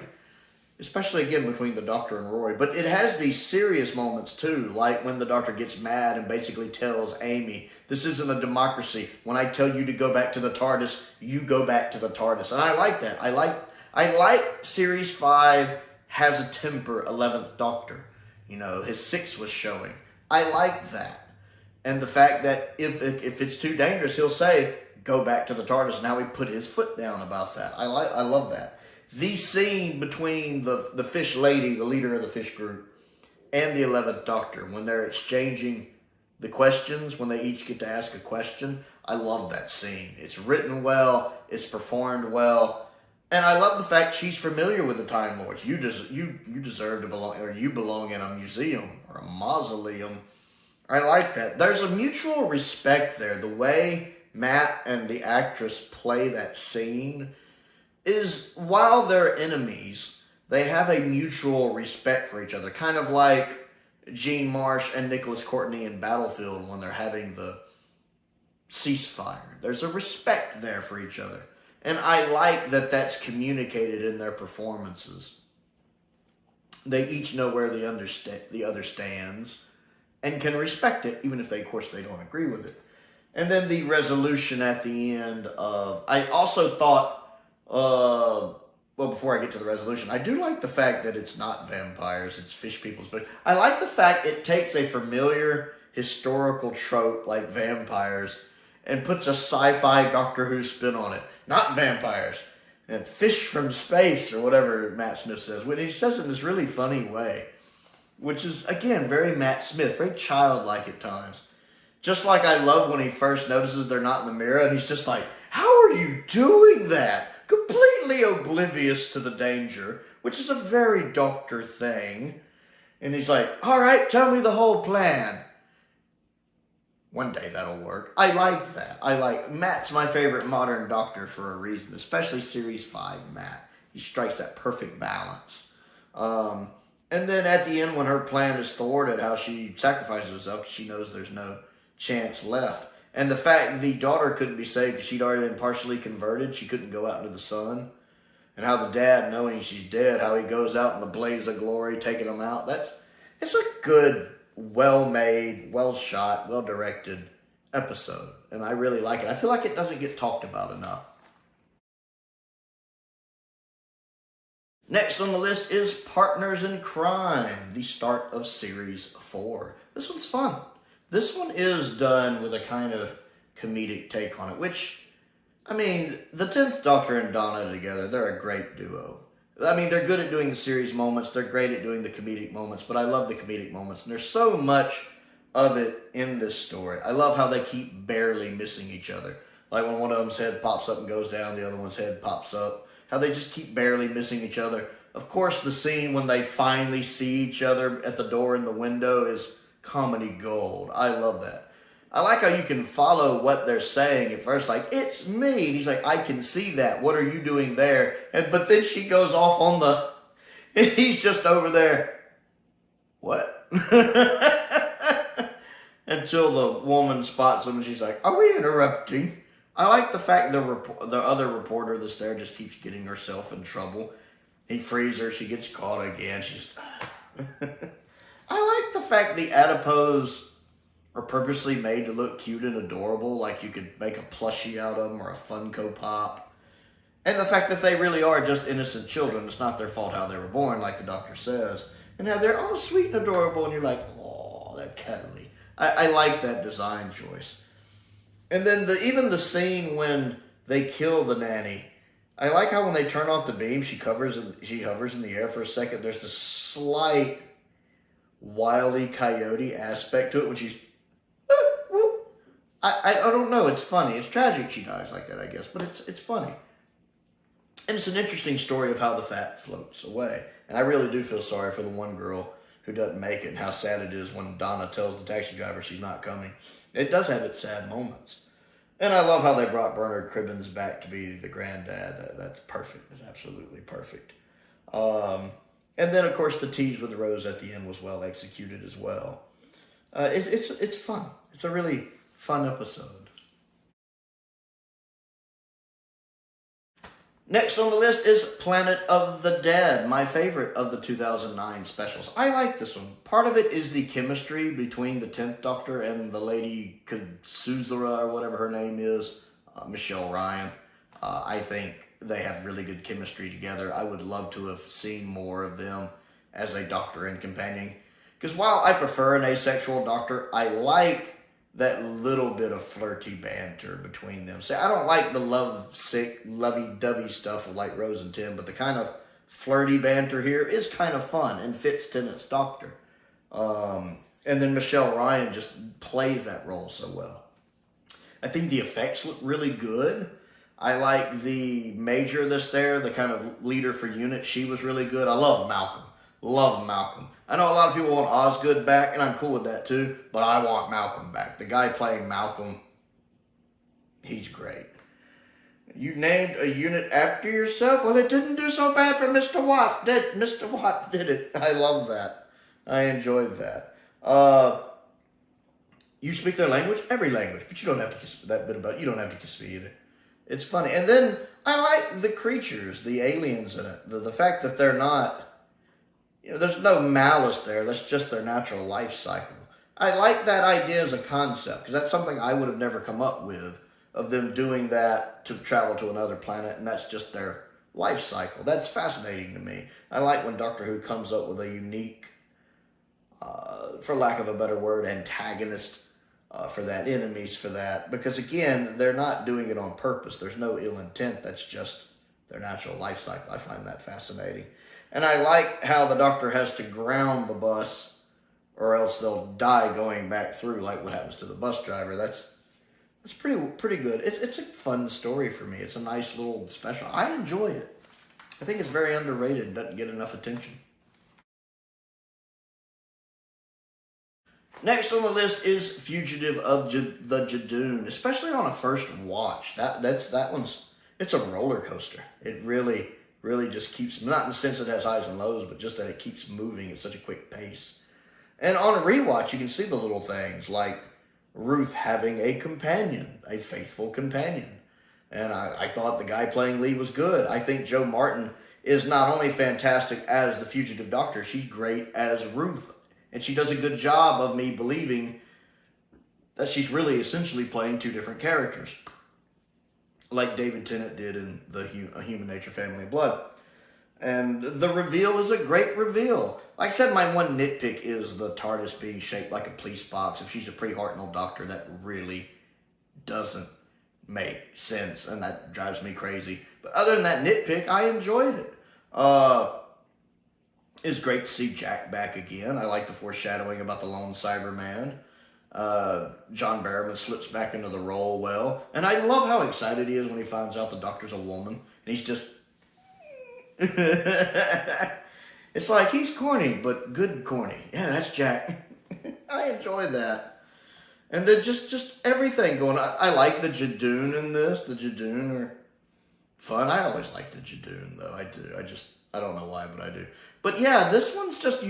especially again between the doctor and Roy, but it has these serious moments too, like when the doctor gets mad and basically tells Amy, this isn't a democracy. When I tell you to go back to the TARDIS, you go back to the TARDIS. And I like that. I like Series 5 has a temper 11th Doctor. You know, his 6 was showing. I like that. And the fact that if it's too dangerous, he'll say, go back to the TARDIS. And how he put his foot down about that. I love that. The scene between the fish lady, the leader of the fish group, and the 11th Doctor, when they're exchanging the questions, when they each get to ask a question, I love that scene. It's written well, it's performed well, and I love the fact she's familiar with the Time Lords. You deserve to belong, or you belong in a museum or a mausoleum. I like that. There's a mutual respect there. The way Matt and the actress play that scene is, while they're enemies, they have a mutual respect for each other. Kind of like Gene Marsh and Nicholas Courtney in Battlefield when they're having the ceasefire. There's a respect there for each other. And I like that that's communicated in their performances. They each know where the other stands and can respect it, even if of course, they don't agree with it. And then the resolution at the end of, I also thought, well, before I get to the resolution, I do like the fact that it's not vampires, it's fish peoples. But I like the fact it takes a familiar historical trope like vampires and puts a sci-fi Doctor Who spin on it. Not vampires, and fish from space, or whatever Matt Smith says. When he says it in this really funny way, which is, again, very Matt Smith, very childlike at times. Just like I love when he first notices they're not in the mirror, and he's just like, how are you doing that? Completely oblivious to the danger, which is a very Doctor thing. And he's like, all right, tell me the whole plan. One day that'll work. I like that. Matt's my favorite modern Doctor for a reason, especially Series 5 Matt. He strikes that perfect balance. And then at the end, when her plan is thwarted, how she sacrifices herself because she knows there's no chance left. And the fact the daughter couldn't be saved because she'd already been partially converted. She couldn't go out into the sun. And how the dad, knowing she's dead, how he goes out in the blaze of glory, taking them out. It's a good, well-made, well-shot, well-directed episode. And I really like it. I feel like it doesn't get talked about enough. Next on the list is Partners in Crime, the start of Series 4. This one's fun. This one is done with a kind of comedic take on it, which, I mean, the 10th Doctor and Donna together, they're a great duo. I mean, they're good at doing the serious moments, they're great at doing the comedic moments, but I love the comedic moments, and there's so much of it in this story. I love how they keep barely missing each other. Like when one of them's head pops up and goes down, the other one's head pops up. How they just keep barely missing each other. Of course, the scene when they finally see each other at the door in the window is comedy gold. I love that. I like how you can follow what they're saying at first, like, it's me. And he's like, I can see that. What are you doing there? But then she goes off on and he's just over there. What? Until the woman spots him and she's like, are we interrupting? I like the fact the other reporter that's there just keeps getting herself in trouble. He frees her, she gets caught again. She's... I like the fact the adipose are purposely made to look cute and adorable, like you could make a plushie out of them or a Funko Pop. And the fact that they really are just innocent children. It's not their fault how they were born, like the Doctor says. And now they're all sweet and adorable, and you're like, oh, they're cuddly. I like that design choice. And then even the scene when they kill the nanny, I like how when they turn off the beam, she hovers in the air for a second. There's this slight Wile E. Coyote aspect to it, when she's, whoop. I don't know. It's funny. It's tragic she dies like that, I guess, but it's funny. And it's an interesting story of how the fat floats away. And I really do feel sorry for the one girl who doesn't make it, and how sad it is when Donna tells the taxi driver she's not coming. It does have its sad moments. And I love how they brought Bernard Cribbins back to be the granddad. That's perfect. It's absolutely perfect. And then, of course, the tease with Rose at the end was well executed as well. It's fun. It's a really fun episode. Next on the list is Planet of the Dead, my favorite of the 2009 specials. I like this one. Part of it is the chemistry between the 10th Doctor and the lady Kazuzura, or whatever her name is, Michelle Ryan. I think they have really good chemistry together. I would love to have seen more of them as a Doctor and companion. Because while I prefer an asexual Doctor, I like that little bit of flirty banter between them. See, I don't like the lovesick, lovey-dovey stuff of like Rose and Tim, but the kind of flirty banter here is kind of fun and fits Tennant's Doctor. And then Michelle Ryan just plays that role so well. I think the effects look really good. I like the Major that's there, the kind of leader for unit. She was really good. I love Malcolm. Love Malcolm. I know a lot of people want Osgood back, and I'm cool with that too, but I want Malcolm back. The guy playing Malcolm, he's great. You named a unit after yourself? Well, it didn't do so bad for Mr. Watt. Mr. Watt did it. I love that. I enjoyed that. You speak their language? Every language, but you don't have to kiss that bit about it. You don't have to kiss me either. It's funny. And then I like the creatures, the aliens in it. The fact that they're not, there's no malice there. That's just their natural life cycle. I like that idea as a concept, because that's something I would have never come up with, of them doing that to travel to another planet, and that's just their life cycle. That's fascinating to me. I like when Doctor Who comes up with a unique, for lack of a better word, antagonist for that, enemies for that, because again, they're not doing it on purpose. There's no ill intent. That's just their natural life cycle. I find that fascinating. And I like how the Doctor has to ground the bus, or else they'll die going back through, like what happens to the bus driver. That's pretty good. It's a fun story for me. It's a nice little special. I enjoy it. I think it's very underrated and doesn't get enough attention. Next on the list is Fugitive of the Jadoon, especially on a first watch. It's a roller coaster. It really just keeps, not in the sense it has highs and lows, but just that it keeps moving at such a quick pace. And on a rewatch, you can see the little things, like Ruth having a companion, a faithful companion. And I thought the guy playing Lee was good. I think Jo Martin is not only fantastic as the Fugitive Doctor, she's great as Ruth. And she does a good job of me believing that she's really essentially playing two different characters, like David Tennant did in A Human Nature, Family of Blood. And the reveal is a great reveal. Like I said, my one nitpick is the TARDIS being shaped like a police box. If she's a pre-Hartnell Doctor, that really doesn't make sense, and that drives me crazy. But other than that nitpick, I enjoyed it. It's great to see Jack back again. I like the foreshadowing about the lone Cyberman. John Barrowman slips back into the role well. And I love how excited he is when he finds out the Doctor's a woman. And he's just... It's like, he's corny, but good corny. Yeah, that's Jack. I enjoy that. And then just everything going on. I like the Jadoon in this. The Jadoon are fun. I always like the Jadoon, though. I do. I don't know why, but I do. But yeah, this one's just...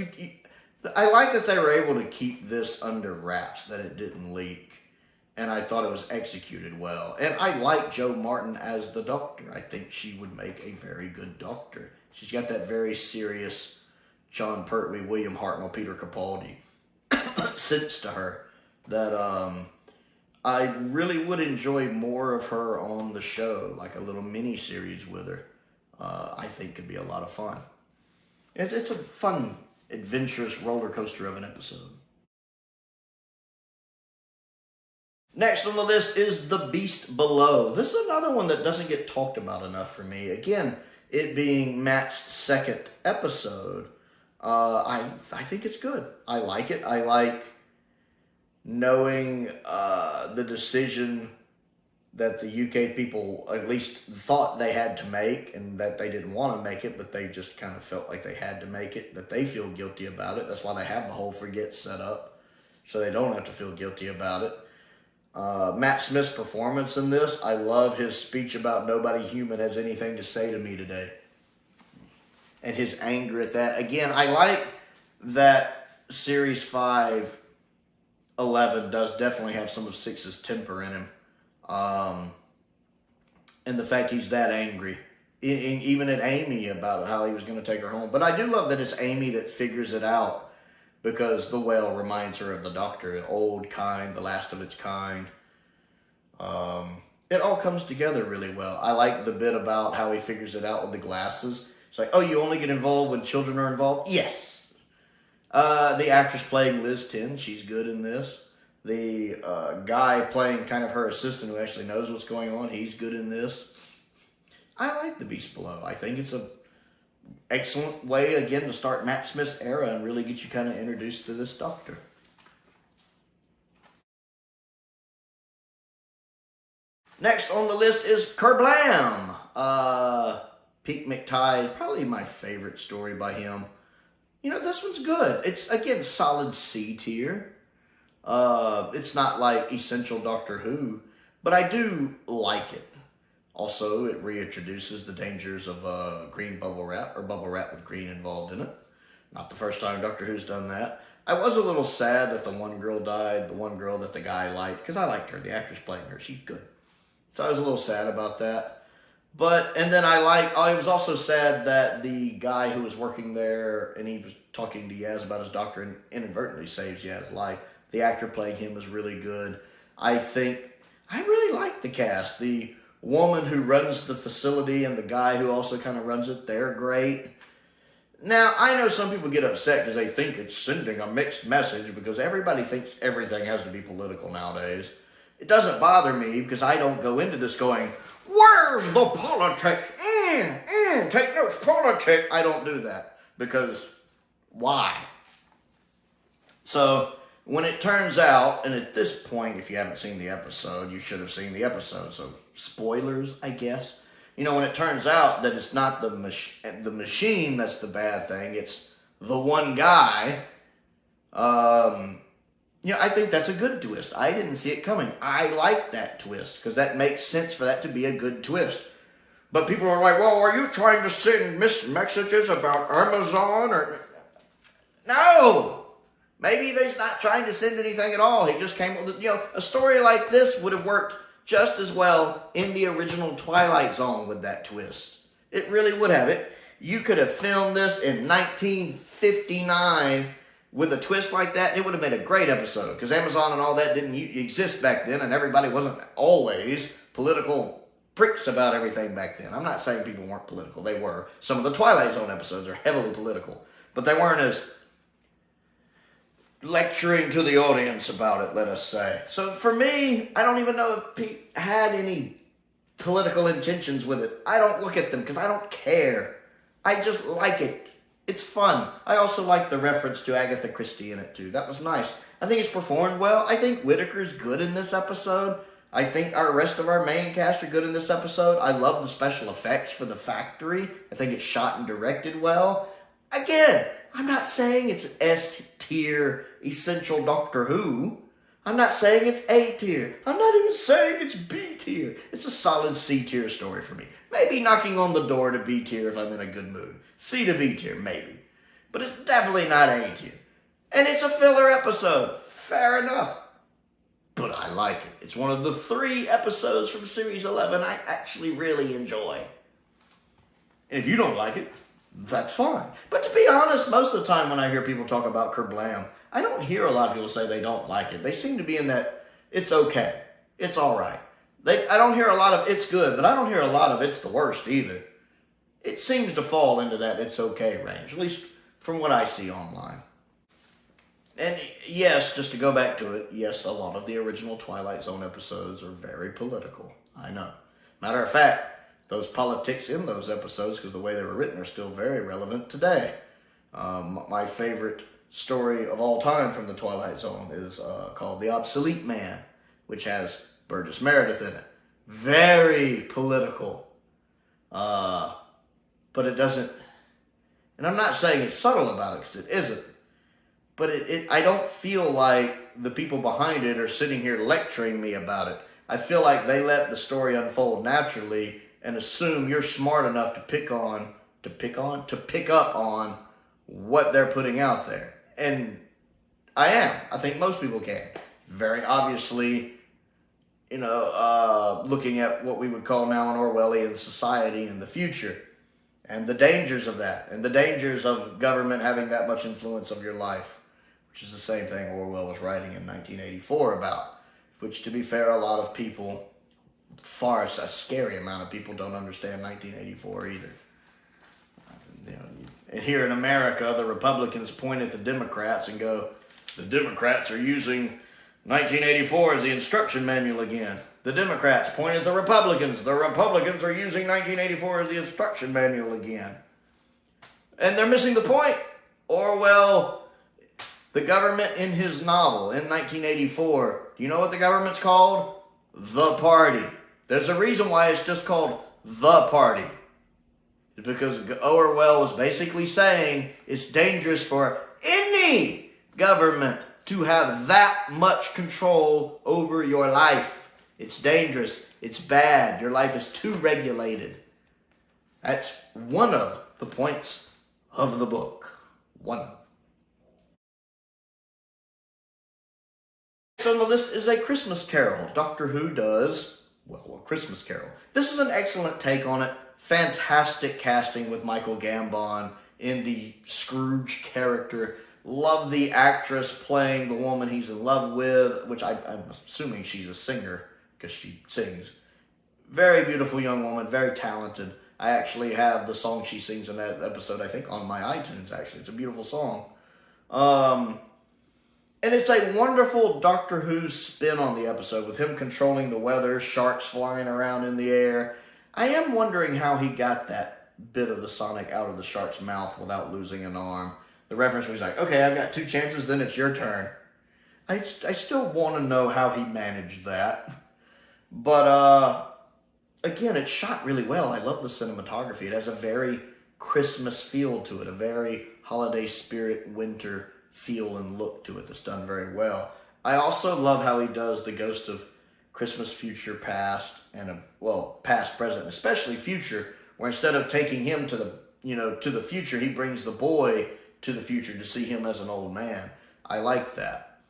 I like that they were able to keep this under wraps, that it didn't leak. And I thought it was executed well. And I like Jo Martin as the Doctor. I think she would make a very good Doctor. She's got that very serious John Pertwee, William Hartnell, Peter Capaldi sense to her that I really would enjoy more of her on the show, like a little mini-series with her. I think could be a lot of fun. It's a fun, adventurous roller coaster of an episode. Next on the list is The Beast Below. This is another one that doesn't get talked about enough for me. Again, it being Matt's second episode, I think it's good. I like it. I like knowing the decision that the UK people at least thought they had to make, and that they didn't want to make it, but they just kind of felt like they had to make it, that they feel guilty about it. That's why they have the whole forget set up, so they don't have to feel guilty about it. Matt Smith's performance in this, I love his speech about nobody human has anything to say to me today. and his anger at that. Again, I like that Series 5 11 does definitely have some of Six's temper in him. And the fact he's that angry. Even at Amy about how he was going to take her home. But I do love that it's Amy that figures it out, because the well reminds her of the Doctor, the old kind, the last of its kind. It all comes together really well. I like the bit about how he figures it out with the glasses. It's like, oh, you only get involved when children are involved? Yes. The actress playing Liz Tin, she's good in this. The guy playing kind of her assistant who actually knows what's going on, he's good in this. I like The Beast Below. I think it's an excellent way, again, to start Matt Smith's era and really get you kind of introduced to this Doctor. Next on the list is Kerblam. Pete McTighe, probably my favorite story by him. You know, this one's good. It's, again, solid C tier. It's not like essential Doctor Who, but I do like it. Also, it reintroduces the dangers of green bubble wrap, or bubble wrap with green involved in it. Not the first time Doctor Who's done that. I was a little sad that the one girl died, the one girl that the guy liked, because I liked her, the actress playing her, she's good. So I was a little sad about that. And then I was also sad that the guy who was working there, and he was talking to Yaz about his doctor and inadvertently saves Yaz's life. The actor playing him was really good. I really like the cast. The woman who runs the facility and the guy who also kind of runs it, they're great. Now, I know some people get upset because they think it's sending a mixed message, because everybody thinks everything has to be political nowadays. It doesn't bother me, because I don't go into this going, where's the politics? Take notes, politics. I don't do that, because why? So, when it turns out, and at this point, if you haven't seen the episode, you should have seen the episode, so spoilers, I guess. You know, when it turns out that it's not the machine that's the bad thing, it's the one guy, you know, I think that's a good twist. I didn't see it coming. I like that twist, because that makes sense for that to be a good twist. But people are like, well, are you trying to send messages about Amazon? Or no! Maybe he's not trying to send anything at all. He just came with, a story like this would have worked just as well in the original Twilight Zone with that twist. It really would have. You could have filmed this in 1959 with a twist like that. It would have been a great episode, because Amazon and all that didn't exist back then, and everybody wasn't always political pricks about everything back then. I'm not saying people weren't political. They were. Some of the Twilight Zone episodes are heavily political, but they weren't as lecturing to the audience about it, let us say. So for me, I don't even know if Pete had any political intentions with it. I don't look at them because I don't care. I just like it. It's fun. I also like the reference to Agatha Christie in it too. That was nice. I think it's performed well. I think Whittaker's good in this episode. I think our rest of our main cast are good in this episode. I love the special effects for the factory. I think it's shot and directed well. Again, I'm not saying it's S-tier essential Doctor Who. I'm not saying it's A-tier. I'm not even saying it's B-tier. It's a solid C-tier story for me. Maybe knocking on the door to B-tier if I'm in a good mood. C to B-tier, maybe. But it's definitely not A-tier. And it's a filler episode. Fair enough. But I like it. It's one of the 3 episodes from Series 11 I actually really enjoy. And if you don't like it, that's fine. But to be honest, most of the time when I hear people talk about Kerblam, I don't hear a lot of people say they don't like it. They seem to be in that, it's okay. It's all right. I don't hear a lot of, it's good, but I don't hear a lot of, it's the worst either. It seems to fall into that it's okay range, at least from what I see online. And yes, just to go back to it, yes, a lot of the original Twilight Zone episodes are very political. I know. Matter of fact, those politics in those episodes, because the way they were written, are still very relevant today. My favorite story of all time from the Twilight Zone is called The Obsolete Man, which has Burgess Meredith in it. Very political. But it doesn't, and I'm not saying it's subtle about it, because it isn't. But I don't feel like the people behind it are sitting here lecturing me about it. I feel like they let the story unfold naturally and assume you're smart enough to pick on to pick up on what they're putting out there. And I am. I think most people can. Very obviously, looking at what we would call now an Orwellian society in the future, and the dangers of that, and the dangers of government having that much influence of your life, which is the same thing Orwell was writing in 1984 about, which, to be fair, a lot of people, a scary amount of people, don't understand 1984 either. And here in America, the Republicans point at the Democrats and go, the Democrats are using 1984 as the instruction manual again. The Democrats point at the Republicans are using 1984 as the instruction manual again. And they're missing the point. Orwell, the government in his novel in 1984, do you know what the government's called? The Party. There's a reason why it's just called The Party. It's because Orwell was basically saying it's dangerous for any government to have that much control over your life. It's dangerous. It's bad. Your life is too regulated. That's one of the points of the book. One. Next on the list is A Christmas Carol. Doctor Who does, A Christmas Carol. This is an excellent take on it. Fantastic casting with Michael Gambon in the Scrooge character. Love the actress playing the woman he's in love with, which I'm assuming she's a singer because she sings. Very beautiful young woman, very talented. I actually have the song she sings in that episode, I think, on my iTunes, actually. It's a beautiful song. And it's a wonderful Doctor Who spin on the episode with him controlling the weather, sharks flying around in the air. I am wondering how he got that bit of the Sonic out of the shark's mouth without losing an arm. The reference was like, okay, I've got 2 chances, then it's your turn. I still want to know how he managed that. But, again, it's shot really well. I love the cinematography. It has a very Christmas feel to it, a very holiday spirit, winter feel and look to it that's done very well. I also love how he does the Ghost of Christmas Future Past, and, past, present, and especially future, where instead of taking him to the future, he brings the boy to the future to see him as an old man. I like that.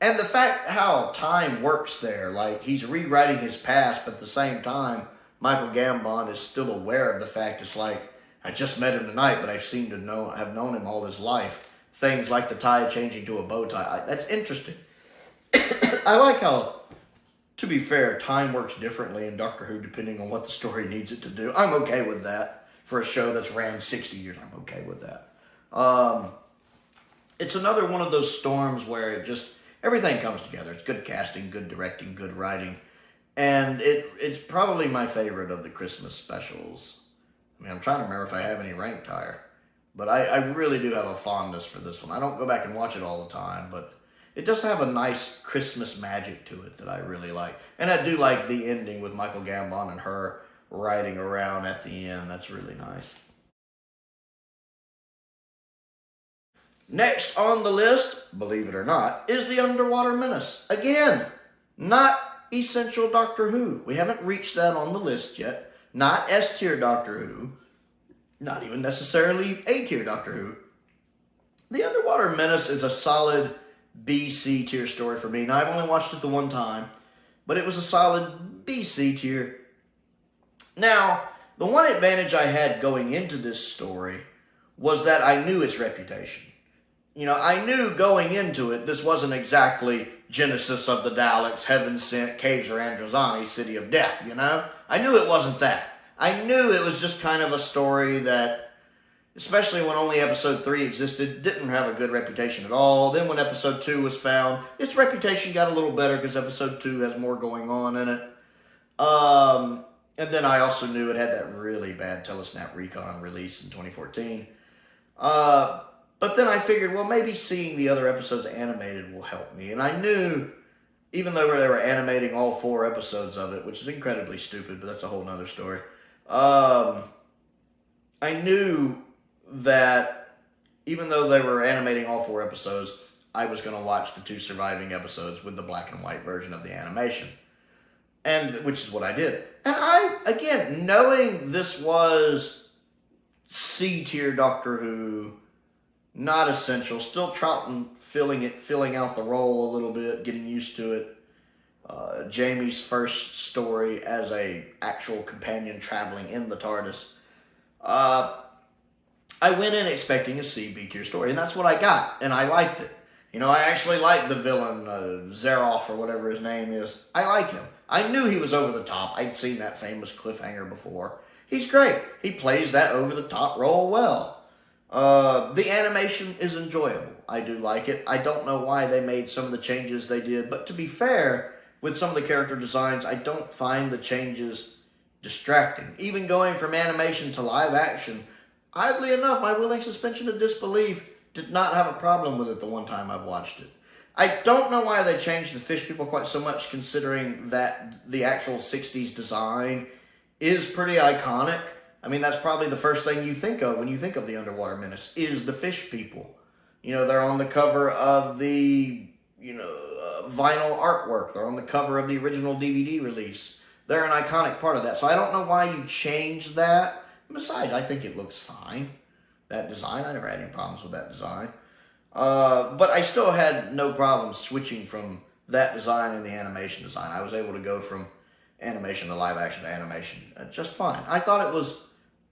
And the fact how time works there, like he's rewriting his past, but at the same time, Michael Gambon is still aware of the fact it's like, I just met him tonight, but I seem to have known him all his life. Things like the tie changing to a bow tie. That's interesting. I like how, to be fair, time works differently in Doctor Who depending on what the story needs it to do. I'm okay with that. For a show that's ran 60 years, I'm okay with that. It's another one of those storms where everything comes together. It's good casting, good directing, good writing. And it's probably my favorite of the Christmas specials. I mean, I'm trying to remember if I have any ranked higher. But I really do have a fondness for this one. I don't go back and watch it all the time, but it does have a nice Christmas magic to it that I really like. And I do like the ending with Michael Gambon and her riding around at the end. That's really nice. Next on the list, believe it or not, is The Underwater Menace. Again, not essential Doctor Who. We haven't reached that on the list yet. Not S-tier Doctor Who. Not even necessarily A-tier Doctor Who. The Underwater Menace is a solid B-C tier story for me. Now, I've only watched it the one time, but it was a solid B-C tier. Now, the one advantage I had going into this story was that I knew its reputation. I knew going into it, this wasn't exactly Genesis of the Daleks, Heaven Sent, Caves of Androzani, City of Death, I knew it wasn't that. I knew it was just kind of a story that, especially when only episode 3 existed, didn't have a good reputation at all. Then when episode 2 was found, its reputation got a little better because episode 2 has more going on in it. And then I also knew it had that really bad Telesnap Recon release in 2014. But then I figured, maybe seeing the other episodes animated will help me. And I knew, even though they were animating all 4 episodes of it, which is incredibly stupid, but that's a whole nother story. I knew that even though they were animating all 4 episodes, I was going to watch the 2 surviving episodes with the black and white version of the animation. And which is what I did. And I, again, knowing this was C-tier Doctor Who, not essential. Still Troughton filling out the role a little bit, getting used to it. Jamie's first story as a actual companion traveling in the TARDIS. I went in expecting a C, B-tier story, and that's what I got, and I liked it. You know, I actually like the villain, Zeroff, or whatever his name is. I like him. I knew he was over the top. I'd seen that famous cliffhanger before. He's great. He plays that over-the-top role well. The animation is enjoyable. I do like it. I don't know why they made some of the changes they did, but to be fair, with some of the character designs, I don't find the changes distracting. Even going from animation to live action, oddly enough, my willing suspension of disbelief did not have a problem with it the one time I've watched it. I don't know why they changed the fish people quite so much, considering that the actual 60s design is pretty iconic. I mean, that's probably the first thing you think of when you think of the Underwater Menace, is the fish people. You know, they're on the cover of the, vinyl artwork. They're on the cover of the original DVD release. They're an iconic part of that. So I don't know why you changed that. Besides, I think it looks fine. That design, I never had any problems with that design. But I still had no problem switching from that design and the animation design. I was able to go from animation to live action to animation just fine. I thought it was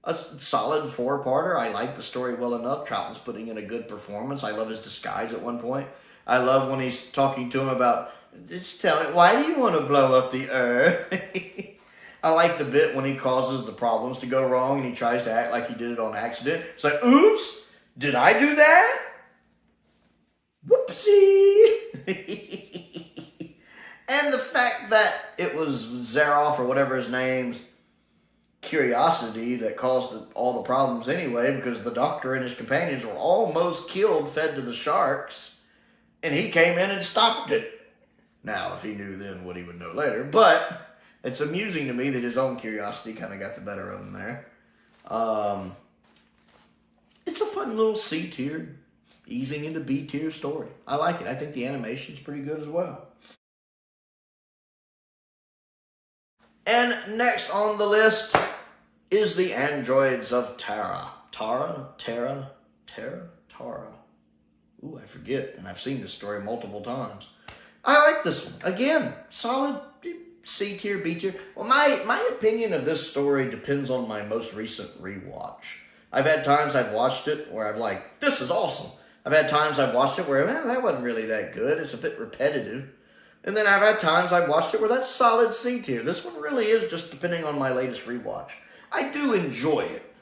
a solid 4-parter. I liked the story well enough. Troughton's putting in a good performance. I love his disguise at one point. I love when he's talking to him about, just tell me, why do you want to blow up the Earth? I like the bit when he causes the problems to go wrong and he tries to act like he did it on accident. It's like, oops, did I do that? Whoopsie. And the fact that it was Zeroff or whatever his name's curiosity that caused all the problems anyway, because the Doctor and his companions were almost killed, fed to the sharks, and he came in and stopped it. Now, if he knew then what he would know later, but it's amusing to me that his own curiosity kind of got the better of him there. It's a fun little C-tier, easing into B-tier story. I like it. I think the animation's pretty good as well. And next on the list is the androids of Tara. Tara? Ooh, I forget, and I've seen this story multiple times. I like this one. Again, solid C-tier, B-tier. Well, my opinion of this story depends on my most recent rewatch. I've had times I've watched it where I'm like, this is awesome. I've had times I've watched it where, that wasn't really that good. It's a bit repetitive. And then I've had times I've watched it where that's solid C-tier. This one really is just depending on my latest rewatch. I do enjoy it,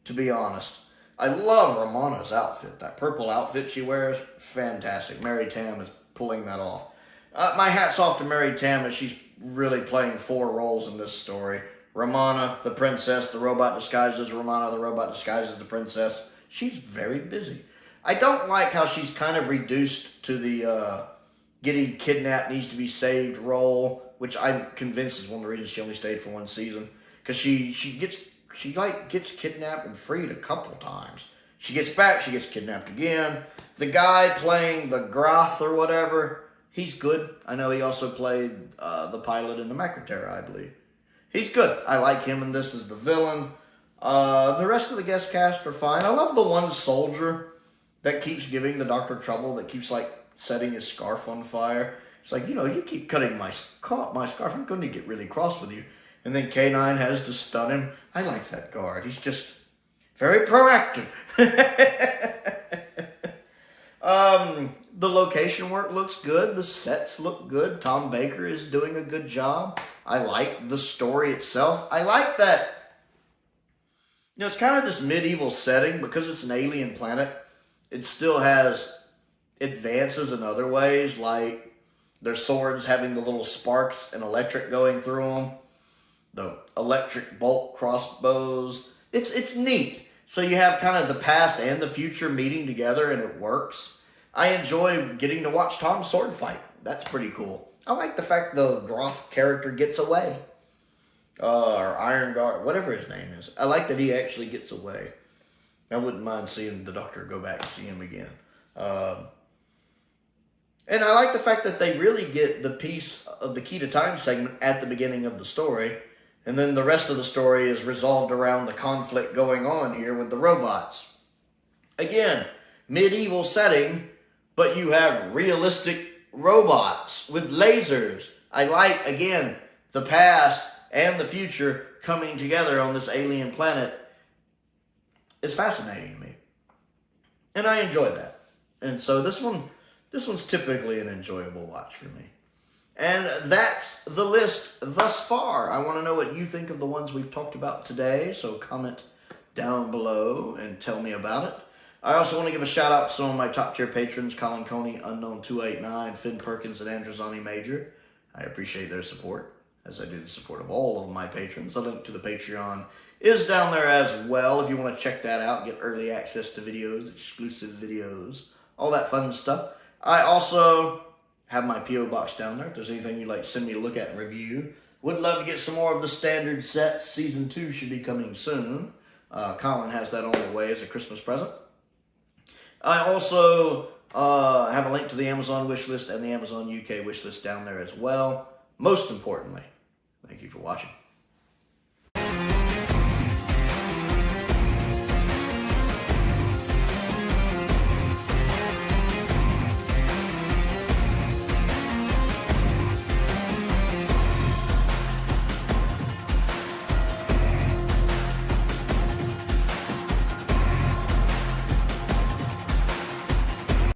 to be honest. I love Romana's outfit. That purple outfit she wears, fantastic. Mary Tam is pulling that off. My hat's off to Mary Tam, as she's really playing 4 roles in this story. Romana, the princess, the robot disguised as Romana, the robot disguised as the princess. She's very busy. I don't like how she's kind of reduced to the getting kidnapped needs to be saved role, which I'm convinced is one of the reasons she only stayed for 1 season. Because she gets kidnapped and freed a couple times. She gets back, she gets kidnapped again. The guy playing the Groth or whatever, he's good. I know he also played the pilot in the Macroterra, I believe. He's good. I like him, and this is the villain. The rest of the guest cast are fine. I love the one soldier that keeps giving the Doctor trouble, that keeps, setting his scarf on fire. It's like, you keep cutting my scarf. I'm going to get really cross with you. And then K9 has to stun him. I like that guard. He's just very proactive. The location work looks good. The sets look good. Tom Baker is doing a good job. I like the story itself. I like that, it's kind of this medieval setting. Because it's an alien planet, it still has advances in other ways, like their swords having the little sparks and electric going through them. The electric bolt crossbows. It's neat. So you have kind of the past and the future meeting together, and it works. I enjoy getting to watch Tom sword fight. That's pretty cool. I like the fact the Groth character gets away. Or Iron Guard, whatever his name is. I like that he actually gets away. I wouldn't mind seeing the Doctor go back and see him again. And I like the fact that they really get the piece of the Key to Time segment at the beginning of the story. And then the rest of the story is resolved around the conflict going on here with the robots. Again, medieval setting, but you have realistic robots with lasers. I like, again, the past and the future coming together on this alien planet. It's fascinating to me. And I enjoyed that. And so this one's typically an enjoyable watch for me. And that's the list thus far. I want to know what you think of the ones we've talked about today, so comment down below and tell me about it. I also want to give a shout out to some of my top tier patrons, Colin Coney, Unknown289, Finn Perkins, and Androzani Major. I appreciate their support, as I do the support of all of my patrons. A link to the Patreon is down there as well if you want to check that out, get early access to videos, exclusive videos, all that fun stuff. I also have my P.O. box down there if there's anything you'd like to send me to look at and review. Would love to get some more of the standard sets. Season 2 should be coming soon. Colin has that on the way as a Christmas present. I also have a link to the Amazon wishlist and the Amazon UK wishlist down there as well. Most importantly, thank you for watching.